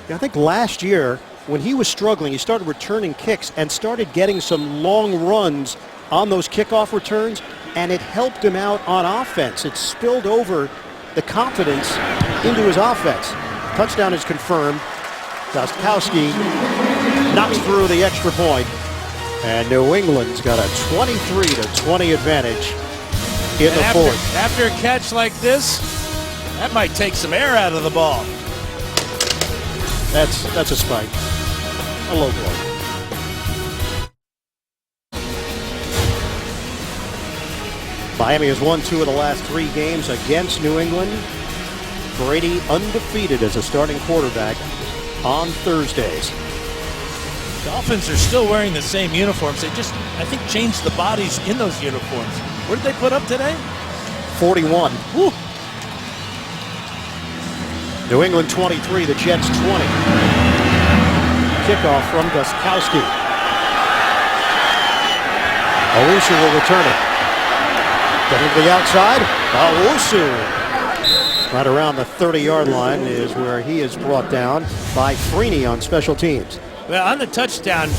Speaker 1: I think last year, when he was struggling, he started returning kicks and started getting some long runs on those kickoff returns, and it helped him out on offense. It spilled over the confidence into his offense. Touchdown is confirmed. Gostkowski knocks through the extra point, and New England's got a 23-20 advantage in the fourth.
Speaker 2: After a catch like this, that might take some air out of the ball.
Speaker 1: That's a spike. A low blow. Miami has won 2 of the last 3 games against New England. Brady undefeated as a starting quarterback on Thursdays.
Speaker 2: Dolphins are still wearing the same uniforms. They just, I think, changed the bodies in those uniforms. What did they put up today?
Speaker 1: 41.
Speaker 2: Woo.
Speaker 1: New England 23, the Jets 20. Kickoff from Gostkowski. Owusu will return it. Getting to the outside. Owusu. Right around the 30-yard line is where he is brought down by Freeney on special teams.
Speaker 2: Well, on the touchdown,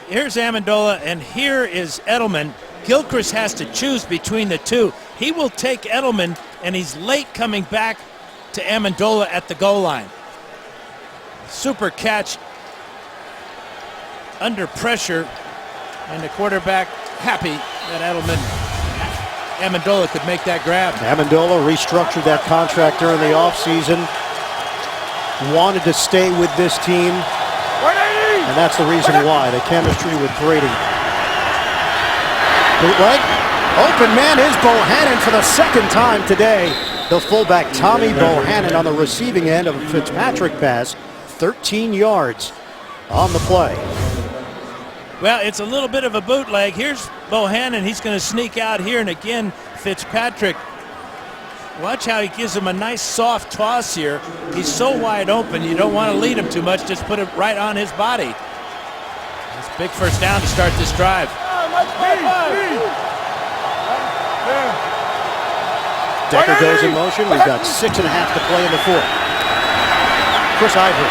Speaker 2: here's Amendola and here is Edelman. Gilchrist has to choose between the two. He will take Edelman, and he's late coming back to Amendola at the goal line. Super catch under pressure, and the quarterback happy that Amendola could make that grab.
Speaker 1: Amendola restructured that contract during the offseason. Wanted to stay with this team, and that's the reason why. The chemistry with Brady. Bootleg. Open man is Bohannon for the second time today. The fullback Tommy Bohannon on the receiving end of a Fitzpatrick pass. 13 yards on the play.
Speaker 2: Well, it's a little bit of a bootleg. Here's Bohannon. He's going to sneak out here, and again, Fitzpatrick. Watch how he gives him a nice soft toss here. He's so wide open, you don't want to lead him too much. Just put it right on his body. It's a big first down to start this drive.
Speaker 1: Decker goes in motion. We've got 6.5 to play in the fourth. Chris Ivory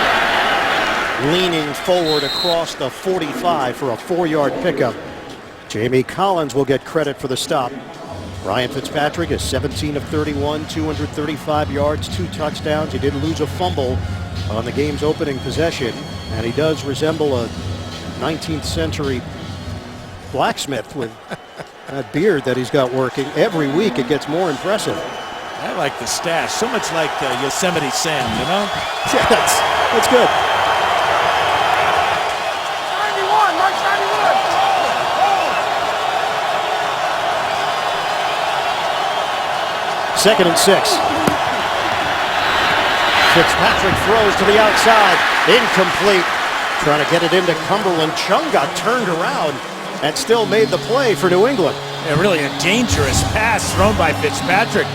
Speaker 1: leaning forward across the 45 for a 4-yard pickup. Jamie Collins will get credit for the stop. Ryan Fitzpatrick is 17 of 31, 235 yards, 2 touchdowns. He did lose a fumble on the game's opening possession, and he does resemble a 19th century blacksmith with that beard that he's got working. Every week it gets more impressive.
Speaker 2: I like the stash. So much like Yosemite Sam, you know?
Speaker 1: Yeah, that's good.
Speaker 5: 91, March 91.
Speaker 1: Second and 6. Fitzpatrick throws to the outside. Incomplete. Trying to get it into Cumberland. Chung got turned around and still made the play for New England.
Speaker 2: Yeah, really a dangerous pass thrown by Fitzpatrick.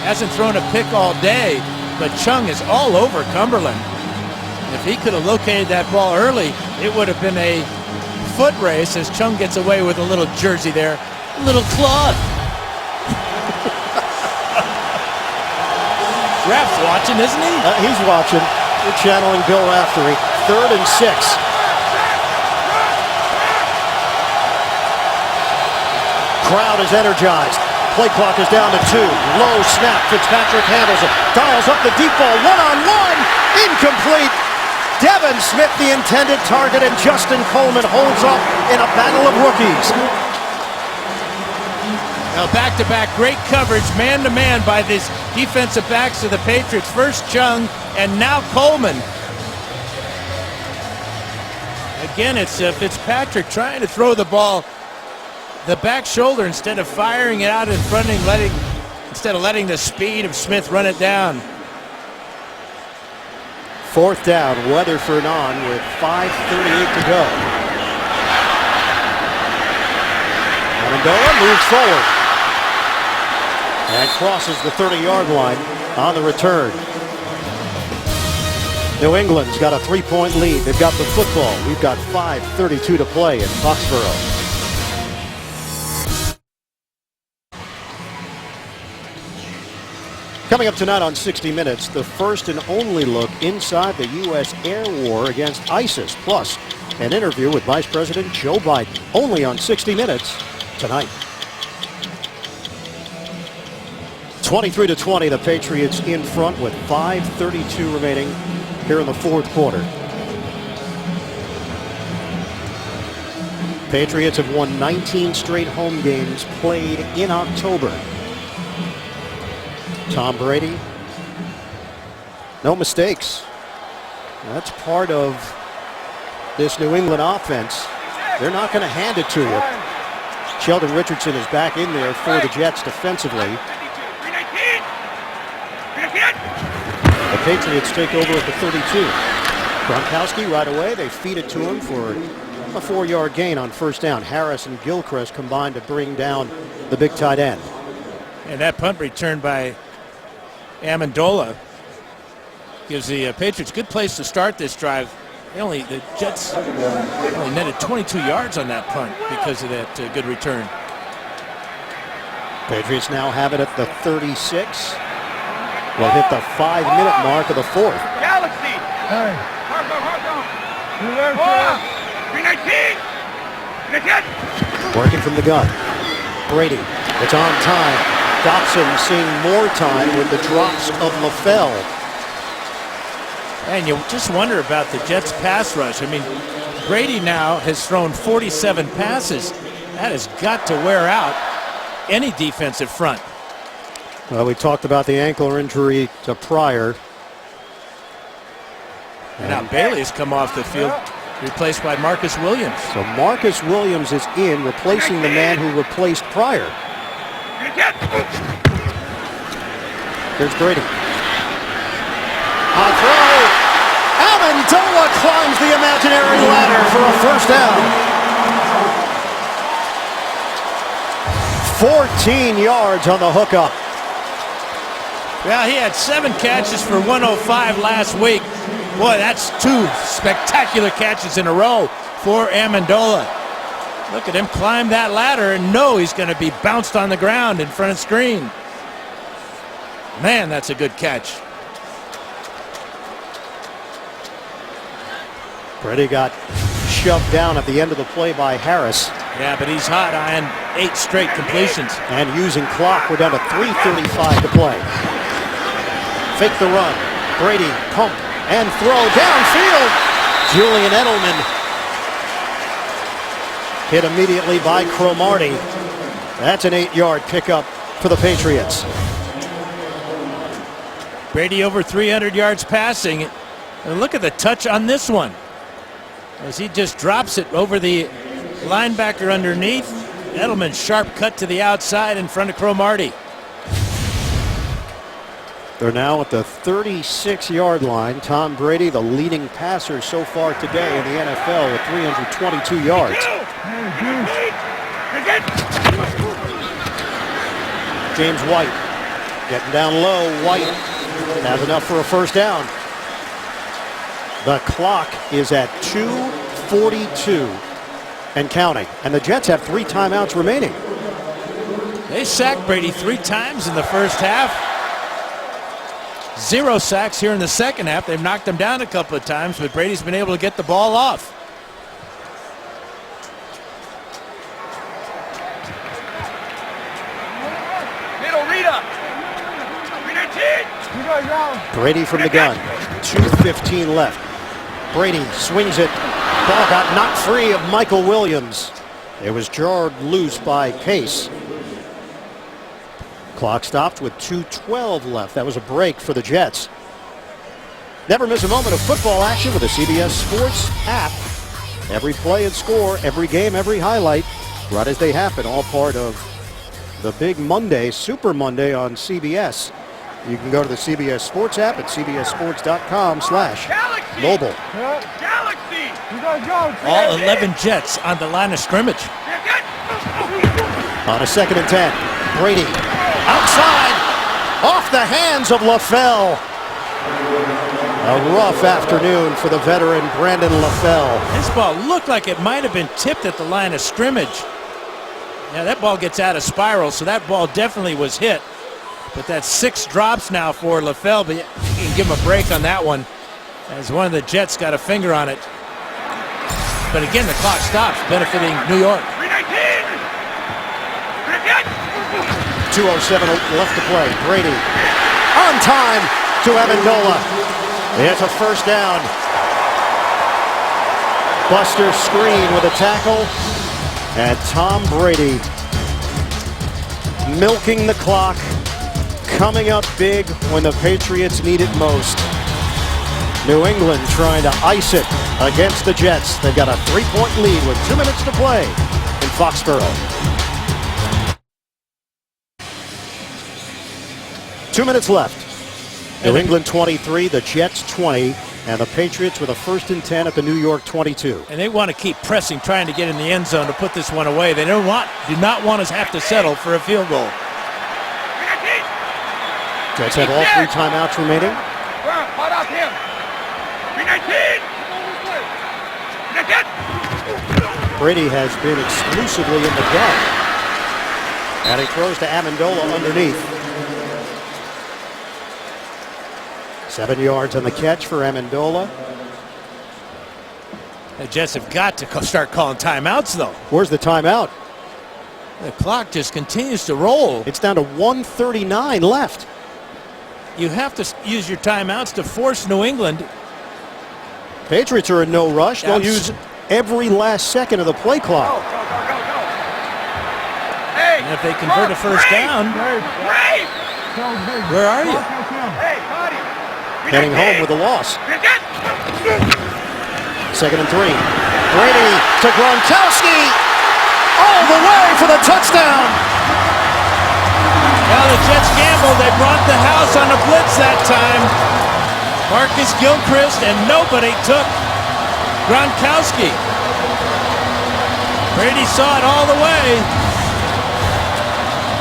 Speaker 2: Hasn't thrown a pick all day, but Chung is all over Cumberland. If he could have located that ball early, it would have been a foot race as Chung gets away with a little jersey there. A little cloth. Ref's watching, isn't he?
Speaker 1: He's watching. We're channeling Bill Raftery. 3rd and 6. Crowd is energized. Play clock is down to 2. Low snap. Fitzpatrick handles it. Dials up the deep ball. 1-on-1. Incomplete. Devin Smith, the intended target, and Justin Coleman holds up in a battle of rookies.
Speaker 2: Well, back-to-back great coverage, man-to-man by these defensive backs of the Patriots. First Chung and now Coleman. Again, it's Fitzpatrick trying to throw the ball the back shoulder instead of firing it out in front and instead of letting the speed of Smith run it down.
Speaker 1: Fourth down, Weatherford on with 5:38 to go. Amendola moves forward and crosses the 30-yard line on the return. New England's got a 3-point lead. They've got the football. We've got 5:32 to play in Foxborough. Coming up tonight on 60 Minutes, the first and only look inside the U.S. air war against ISIS, plus an interview with Vice President Joe Biden, only on 60 Minutes tonight. 23-20, the Patriots in front with 5:32 remaining here in the fourth quarter. Patriots have won 19 straight home games played in October. Tom Brady, no mistakes. That's part of this New England offense. They're not going to hand it to you. Sheldon Richardson is back in there for the Jets defensively. The Patriots take over at the 32. Gronkowski right away. They feed it to him for a 4-yard gain on first down. Harris and Gilchrist combined to bring down the big tight end.
Speaker 2: And that punt return by Amendola gives the Patriots a good place to start this drive. The Jets only netted 22 yards on that punt because of that good return.
Speaker 1: Patriots now have it at the 36. We'll hit the 5-minute mark of the fourth.
Speaker 5: Galaxy!
Speaker 4: Hey. You there, sir?
Speaker 5: 319!
Speaker 1: Working from the gun. Brady, it's on time. Dotson seeing more time with the drops of LaFell.
Speaker 2: And you just wonder about the Jets' pass rush. I mean, Brady now has thrown 47 passes. That has got to wear out any defensive front.
Speaker 1: Well, we talked about the ankle injury to Pryor.
Speaker 2: And now Bailey has come off the field, replaced by Marcus Williams.
Speaker 1: So Marcus Williams is in, replacing the man who replaced Pryor. Here's Brady. On throw. Amendola climbs the imaginary ladder for a first down. 14 yards on the hookup.
Speaker 2: Well, he had 7 catches for 105 last week. Boy, that's 2 spectacular catches in a row for Amendola. Look at him climb that ladder and know he's going to be bounced on the ground in front of screen. Man, that's a good catch.
Speaker 1: Brady got shoved down at the end of the play by Harris.
Speaker 2: Yeah, but he's hot on 8 straight completions.
Speaker 1: And using clock, we're down to 3:35 to play. Fake the run. Brady pump and throw downfield. Julian Edelman hit immediately by Cromartie. That's an 8-yard pickup for the Patriots.
Speaker 2: Brady over 300 yards passing. And look at the touch on this one, as he just drops it over the linebacker underneath. Edelman sharp cut to the outside in front of Cromartie.
Speaker 1: They're now at the 36-yard line. Tom Brady, the leading passer so far today in the NFL with 322 yards. James White getting down low. White has enough for a first down. The clock is at 2:42 and counting. And the Jets have 3 timeouts remaining.
Speaker 2: They sacked Brady 3 times in the first half. 0 sacks here in the second half. They've knocked him down a couple of times, but Brady's been able to get the ball off.
Speaker 5: Middle, Rita.
Speaker 1: Brady from the gun. 2:15 left. Brady swings it. Ball got knocked free of Michael Williams. It was jarred loose by Pace. Clock stopped with 2:12 left. That was a break for the Jets. Never miss a moment of football action with the CBS Sports app. Every play and score, every game, every highlight, right as they happen, all part of the big Monday, Super Monday on CBS. You can go to the CBS Sports app at cbssports.com/mobile.
Speaker 5: Galaxy!
Speaker 2: All 11 Jets on the line of scrimmage.
Speaker 1: On a 2nd and 10, Brady outside, off the hands of LaFell. A rough afternoon for the veteran Brandon LaFell.
Speaker 2: This ball looked like it might have been tipped at the line of scrimmage. Yeah, that ball gets out of spiral, so that ball definitely was hit. But that's 6 drops now for LaFell, but you can give him a break on that one, as one of the Jets got a finger on it. But again, the clock stops, benefiting New York.
Speaker 1: 2:07 left to play. Brady on time to Amendola. It's a first down. Buster screen with a tackle. And Tom Brady milking the clock, coming up big when the Patriots need it most. New England trying to ice it against the Jets. They've got a 3-point lead with 2 minutes to play in Foxborough. 2 minutes left. New England 23, the Jets 20, and the Patriots with a 1st and 10 at the New York 22.
Speaker 2: And they want to keep pressing, trying to get in the end zone to put this one away. They do not want to have to settle for a field goal.
Speaker 1: Jets have all 3 timeouts remaining. Brady has been exclusively in the gun. And he throws to Amendola underneath. 7 yards on the catch for Amendola.
Speaker 2: The Jets have got to start calling timeouts, though.
Speaker 1: Where's the timeout?
Speaker 2: The clock just continues to roll.
Speaker 1: It's down to 1:39 left.
Speaker 2: You have to use your timeouts to force New England.
Speaker 1: Patriots are in no rush. They'll use every last second of the play clock.
Speaker 5: Hey,
Speaker 2: And if they convert a first down, where are you?
Speaker 1: Heading home with a loss. 2nd and 3. Brady to Gronkowski. All the way for the touchdown.
Speaker 2: Well, the Jets gambled. They brought the house on a blitz that time. Marcus Gilchrist, and nobody took Gronkowski. Brady saw it all the way.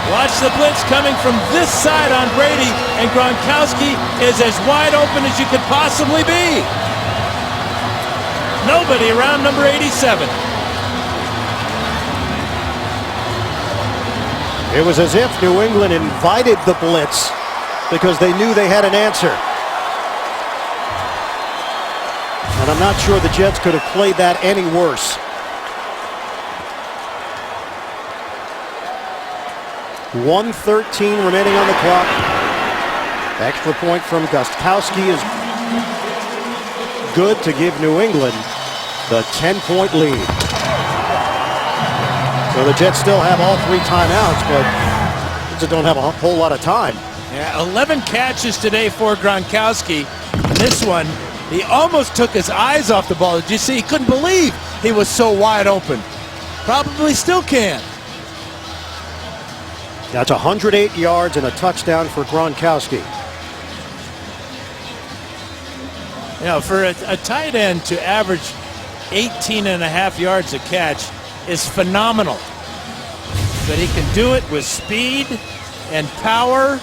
Speaker 2: Watch the blitz coming from this side on Brady, and Gronkowski is as wide open as you could possibly be. Nobody around number 87.
Speaker 1: It was as if New England invited the blitz because they knew they had an answer. And I'm not sure the Jets could have played that any worse. 1:13 remaining on the clock. Extra point from Gostkowski is good to give New England the 10-point lead. So the Jets still have all 3 timeouts, but they just don't have a whole lot of time.
Speaker 2: Yeah, 11 catches today for Gronkowski. And this one, he almost took his eyes off the ball. Did you see? He couldn't believe he was so wide open. Probably still can.
Speaker 1: That's 108 yards and a touchdown for Gronkowski.
Speaker 2: You know, for a tight end to average 18.5 yards a catch is phenomenal. But he can do it with speed and power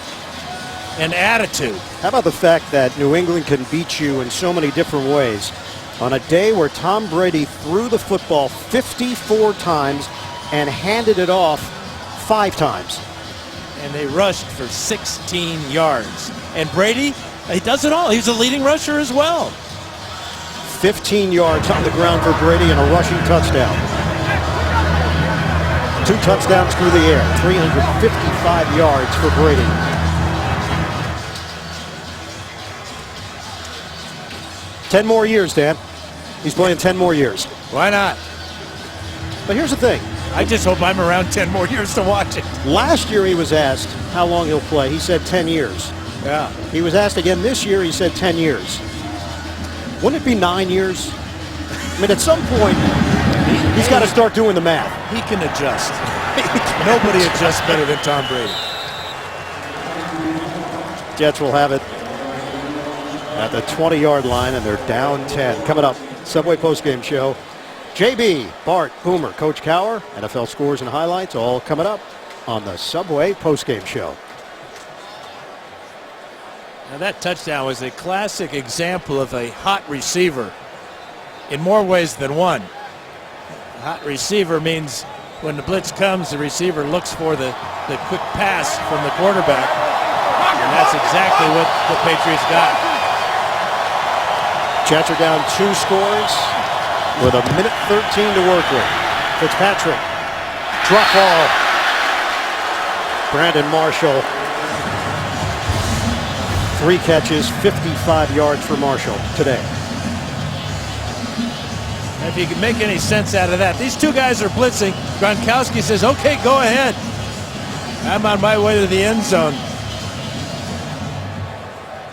Speaker 2: and attitude.
Speaker 1: How about the fact that New England can beat you in so many different ways? On a day where Tom Brady threw the football 54 times and handed it off 5 times.
Speaker 2: And they rushed for 16 yards. And Brady, he does it all. He's a leading rusher as well.
Speaker 1: 15 yards on the ground for Brady and a rushing touchdown. 2 touchdowns through the air. 355 yards for Brady. Ten more years, Dan. He's playing 10 more years.
Speaker 2: Why not?
Speaker 1: But here's the thing.
Speaker 2: I just hope I'm around 10 more years to watch it.
Speaker 1: Last year he was asked how long he'll play. He said 10 years.
Speaker 2: Yeah.
Speaker 1: He was asked again this year. He said 10 years. Wouldn't it be 9 years? I mean, at some point, he's got to start doing the math.
Speaker 2: He can adjust. Nobody adjusts better than Tom Brady.
Speaker 1: Jets will have it at the 20-yard line, and they're down 10. Coming up, Subway postgame show. JB, Bart, Boomer, Coach Cower, NFL scores and highlights, all coming up on the Subway postgame show.
Speaker 2: Now that touchdown was a classic example of a hot receiver in more ways than one. A hot receiver means when the blitz comes, the receiver looks for the quick pass from the quarterback. And that's exactly what the Patriots got.
Speaker 1: Jets are down 2 scores with a minute 13 to work with. Fitzpatrick, drop ball. Brandon Marshall, 3 catches, 55 yards for Marshall today.
Speaker 2: If you can make any sense out of that, these two guys are blitzing. Gronkowski says, okay, go ahead. I'm on my way to the end zone.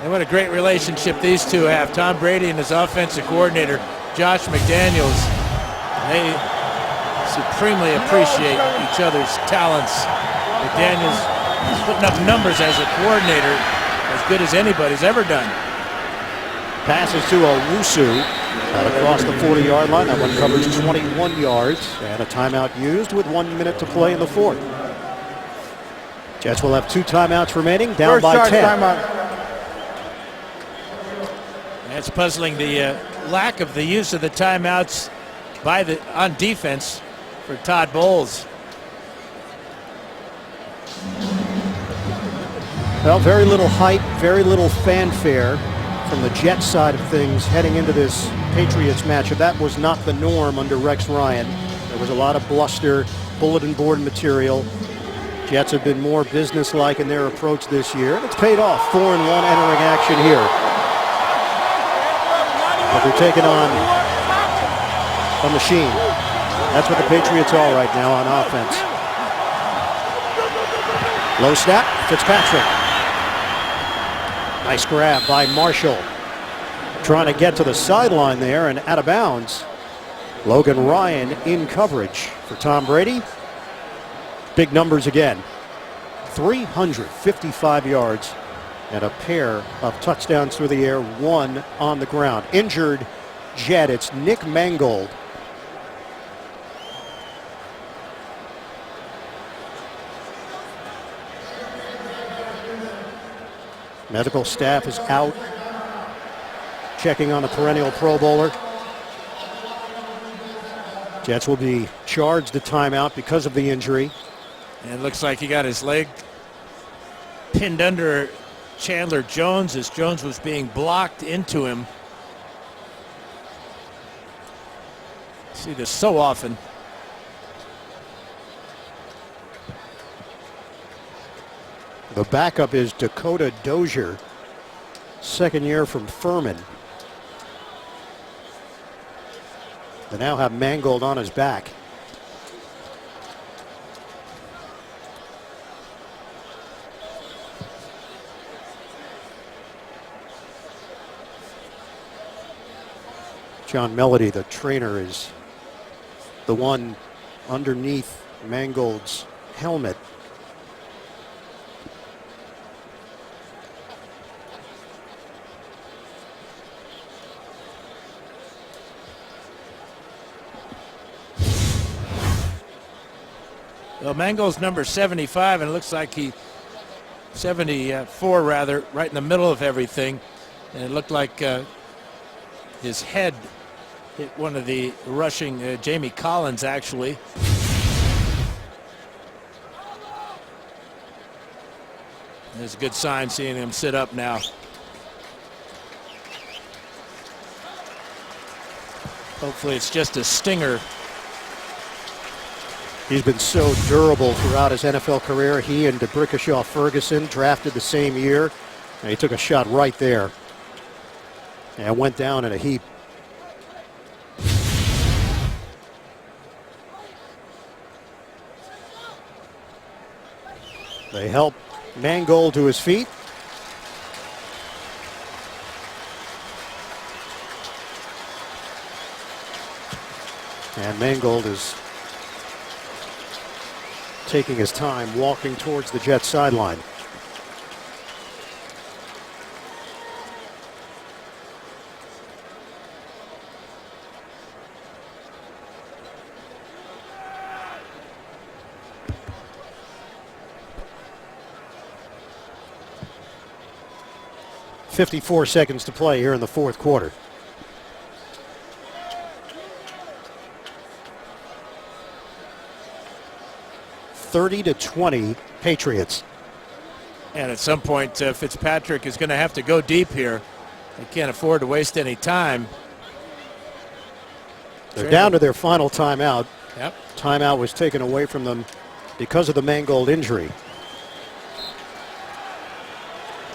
Speaker 2: And what a great relationship these two have. Tom Brady and his offensive coordinator, Josh McDaniels. They supremely appreciate each other's talents. McDaniels is putting up numbers as a coordinator as good as anybody's ever done.
Speaker 1: Passes to Owusu out across the 40-yard line. That one covers 21 yards. And a timeout used with 1 minute to play in the 4th. Jets will have 2 timeouts remaining, down by 10.
Speaker 4: Timeout.
Speaker 2: That's puzzling, the lack of the use of the timeouts on defense for Todd Bowles.
Speaker 1: Well, very little hype, very little fanfare from the Jets side of things heading into this Patriots matchup. That was not the norm under Rex Ryan. There was a lot of bluster, bulletin board material. Jets have been more businesslike in their approach this year, and it's paid off. 4-1 entering action here. But they're taking on a machine. That's what the Patriots are right now on offense. Low snap, Fitzpatrick. Nice grab by Marshall. Trying to get to the sideline there and out of bounds. Logan Ryan in coverage for Tom Brady. Big numbers again. 355 yards. And a pair of touchdowns through the air, 1 on the ground. Injured Jet, it's Nick Mangold. Medical staff is out, checking on the perennial Pro Bowler. Jets will be charged a timeout because of the injury.
Speaker 2: And it looks like he got his leg pinned under Chandler Jones as Jones was being blocked into him. See this so often.
Speaker 1: The backup is Dakota Dozier, 2nd year from Furman. They now have Mangold on his back. John Melody, the trainer, is the one underneath Mangold's helmet.
Speaker 2: Well, Mangold's number 75, and it looks like 74 rather, right in the middle of everything. And it looked like his head hit one of the rushing, Jamie Collins, actually. There's a good sign seeing him sit up now. Hopefully it's just a stinger.
Speaker 1: He's been so durable throughout his NFL career. He and DeBrickashaw Ferguson drafted the same year, and he took a shot right there and went down in a heap. They help Mangold to his feet. And Mangold is taking his time walking towards the Jets sideline. .54 seconds to play here in the fourth quarter. (30-20) Patriots.
Speaker 2: And at some point, Fitzpatrick is going to have to go deep here. They can't afford to waste any time.
Speaker 1: They're down to their final timeout.
Speaker 2: Yep.
Speaker 1: Timeout was taken away from them because of the Mangold injury.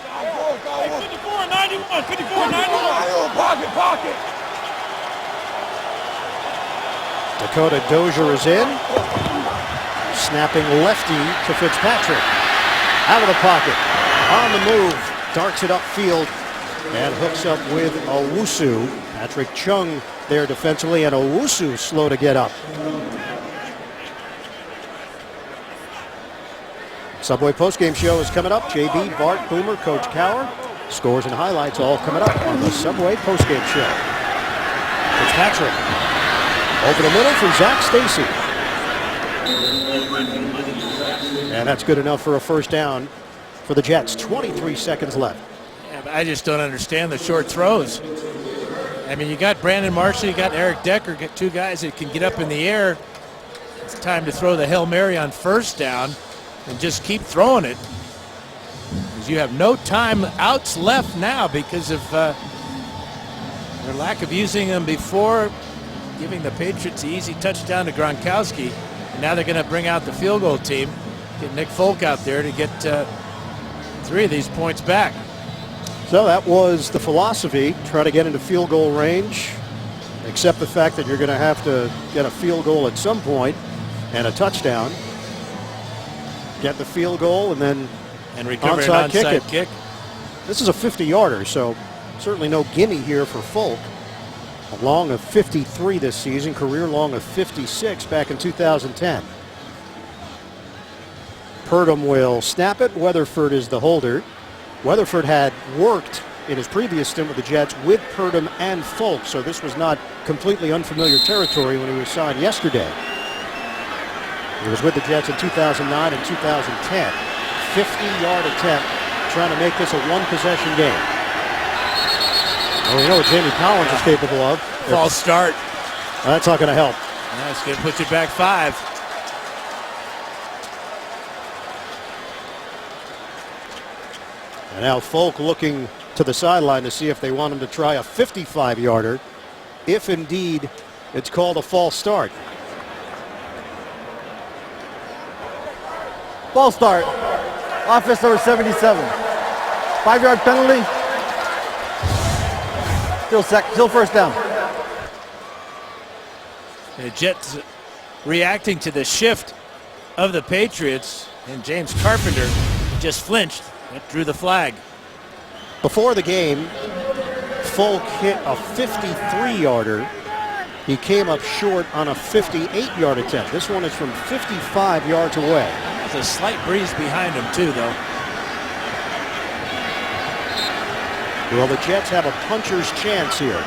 Speaker 6: 54-91, 54-91.
Speaker 5: Pocket.
Speaker 1: Dakota Dozier is in. Snapping lefty to Fitzpatrick. Out of the pocket. On the move. Darts it upfield. And hooks up with Owusu. Patrick Chung there defensively, and Owusu slow to get up. Subway postgame show is coming up. JB, Bart, Boomer, Coach Cower. Scores and highlights all coming up on the Subway postgame show. Fitzpatrick over the middle for Zach Stacy. And that's good enough for a first down for the Jets. 23 seconds left.
Speaker 2: Yeah, but I just don't understand the short throws. I mean, you got Brandon Marshall, you got Eric Decker, get two guys that can get up in the air. It's time to throw the Hail Mary on first down and just keep throwing it. Because you have no timeouts left now because of their lack of using them before, giving the Patriots the easy touchdown to Gronkowski. And now they're going to bring out the field goal team, get Nick Folk out there to get 3 of these points back.
Speaker 1: So that was the philosophy, try to get into field goal range, accept the fact that you're going to have to get a field goal at some point and a touchdown. Get the field goal and then
Speaker 2: recover an onside kick.
Speaker 1: This is a 50-yarder, so certainly no gimme here for Folk. A long of 53 this season, career long of 56 back in 2010. Purdom will snap it. Weatherford is the holder. Weatherford had worked in his previous stint with the Jets with Purdom and Folk, so this was not completely unfamiliar territory when he was signed yesterday. He was with the Jets in 2009 and 2010. 50-yard attempt, trying to make this a one-possession game. Well, we know what Jamie Collins is capable of.
Speaker 2: False start.
Speaker 1: That's not going to help.
Speaker 2: That's going to put you back 5.
Speaker 1: And now Folk looking to the sideline to see if they want him to try a 55-yarder, if indeed it's called a false start.
Speaker 4: False start. Offense number 77. 5-yard penalty. Still first down.
Speaker 2: The Jets reacting to the shift of the Patriots, and James Carpenter just flinched. That drew the flag.
Speaker 1: Before the game, Folk hit a 53-yarder. He came up short on a 58-yard attempt. This one is from 55 yards away.
Speaker 2: There's a slight breeze behind him too, though.
Speaker 1: Well, the Jets have a puncher's chance here.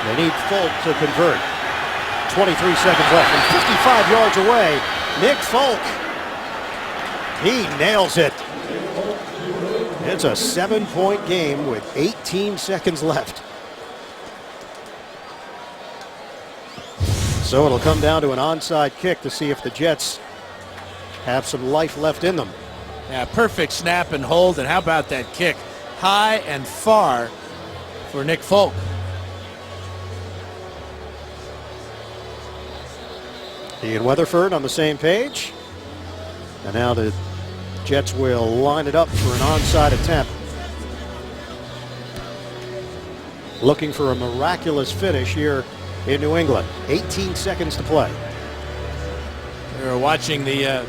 Speaker 1: They need Folk to convert. 23 seconds left. And 55 yards away, Nick Folk. He nails it. It's a 7-point game with 18 seconds left. So it'll come down to an onside kick to see if the Jets have some life left in them.
Speaker 2: Yeah, perfect snap and hold, and how about that kick? High and far for Nick Folk.
Speaker 1: He and Weatherford on the same page. And now the Jets will line it up for an onside attempt. Looking for a miraculous finish here in New England. 18 seconds to play.
Speaker 2: We were watching the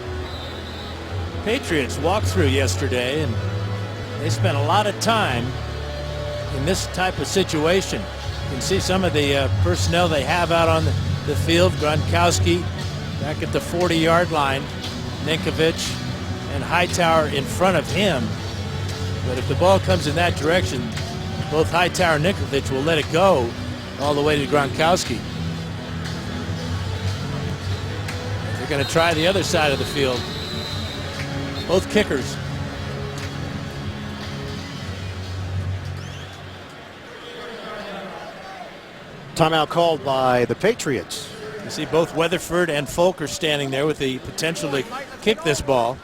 Speaker 2: Patriots walked through yesterday, and they spent a lot of time in this type of situation. You can see some of the personnel they have out on the field. Gronkowski back at the 40-yard line, Ninkovich and Hightower in front of him. But if the ball comes in that direction, both Hightower and Ninkovich will let it go all the way to Gronkowski. They're going to try the other side of the field. Both kickers.
Speaker 1: Timeout called by the Patriots.
Speaker 2: You see both Weatherford and Folk are standing there with the potential to kick this ball.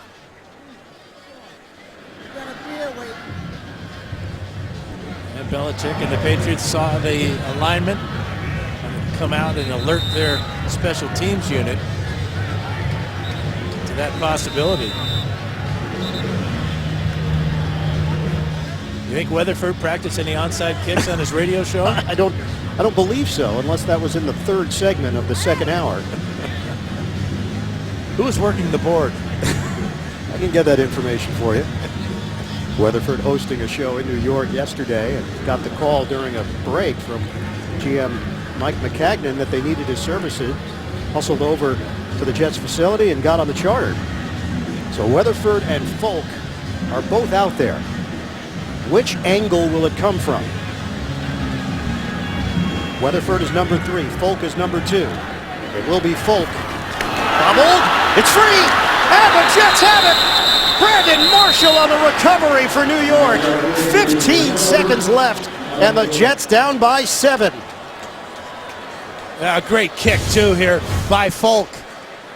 Speaker 2: And Belichick and the Patriots saw the alignment come out and alert their special teams unit to that possibility. You think Weatherford practiced any onside kicks on his radio show?
Speaker 1: I don't believe so, unless that was in the third segment of the second hour.
Speaker 2: Who was working the board?
Speaker 1: I can get that information for you. Weatherford hosting a show in New York yesterday and got the call during a break from GM Mike McCagnon that they needed his services. Hustled over to the Jets facility and got on the charter. So Weatherford and Folk are both out there. Which angle will it come from? Weatherford is number 3. Folk is number 2. It will be Folk. Doubled. It's free. And the Jets have it. Brandon Marshall on the recovery for New York. 15 seconds left. And the Jets down by 7.
Speaker 2: A great kick, too, here by Folk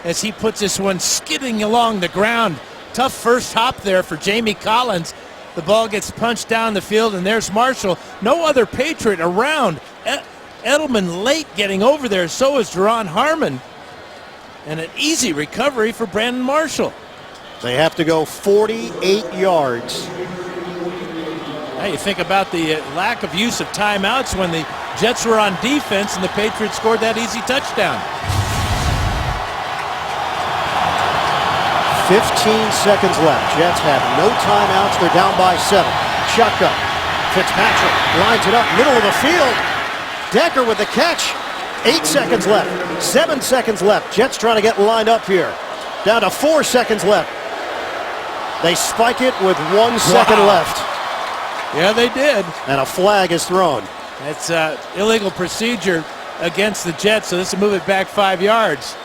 Speaker 2: as he puts this one skidding along the ground. Tough first hop there for Jamie Collins. The ball gets punched down the field, and there's Marshall. No other Patriot around. Edelman late getting over there. So is Deron Harmon. And an easy recovery for Brandon Marshall.
Speaker 1: They have to go 48 yards.
Speaker 2: Now you think about the lack of use of timeouts when the Jets were on defense and the Patriots scored that easy touchdown.
Speaker 1: 15 seconds left. Jets have no timeouts. They're down by 7. Shotgun. Fitzpatrick lines it up, middle of the field. Decker with the catch. 8 seconds left. 7 seconds left. Jets trying to get lined up here. Down to 4 seconds left. They spike it with 1 second left.
Speaker 2: Yeah, they did.
Speaker 1: And a flag is thrown.
Speaker 2: That's illegal procedure against the Jets, so this will move it back 5 yards.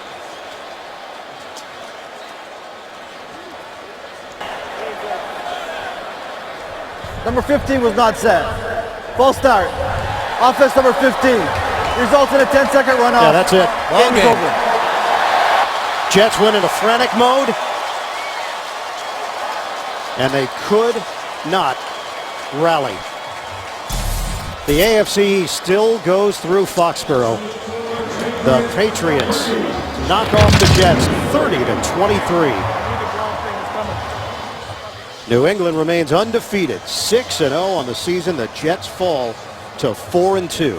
Speaker 4: Number 15 was not set. False start. Offense number 15. Results in a 10-second runoff.
Speaker 1: Yeah, that's it.
Speaker 4: Game's over.
Speaker 1: Jets went into frantic mode. And they could not rally. The AFC still goes through Foxborough. The Patriots knock off the Jets 30-23. New England remains undefeated, 6-0 on the season. The Jets fall to 4-2.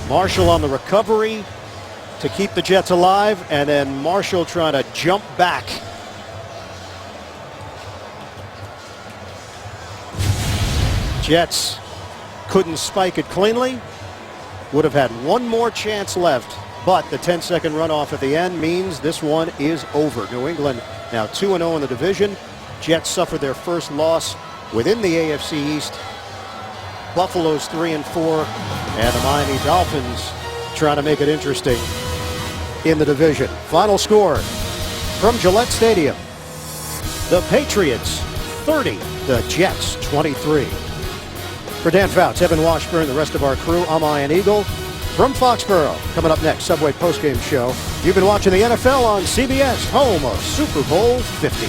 Speaker 1: Marshall on the recovery to keep the Jets alive, and then Marshall trying to jump back. Jets couldn't spike it cleanly. Would have had one more chance left, but the 10-second runoff at the end means this one is over. New England now 2-0 in the division. Jets suffered their first loss within the AFC East. Buffalo's 3-4, and the Miami Dolphins trying to make it interesting in the division. Final score from Gillette Stadium. The Patriots 30, the Jets 23. For Dan Fouts, Evan Washburn, the rest of our crew, I'm Ian Eagle from Foxborough. Coming up next, Subway postgame show. You've been watching the NFL on CBS, home of Super Bowl 50.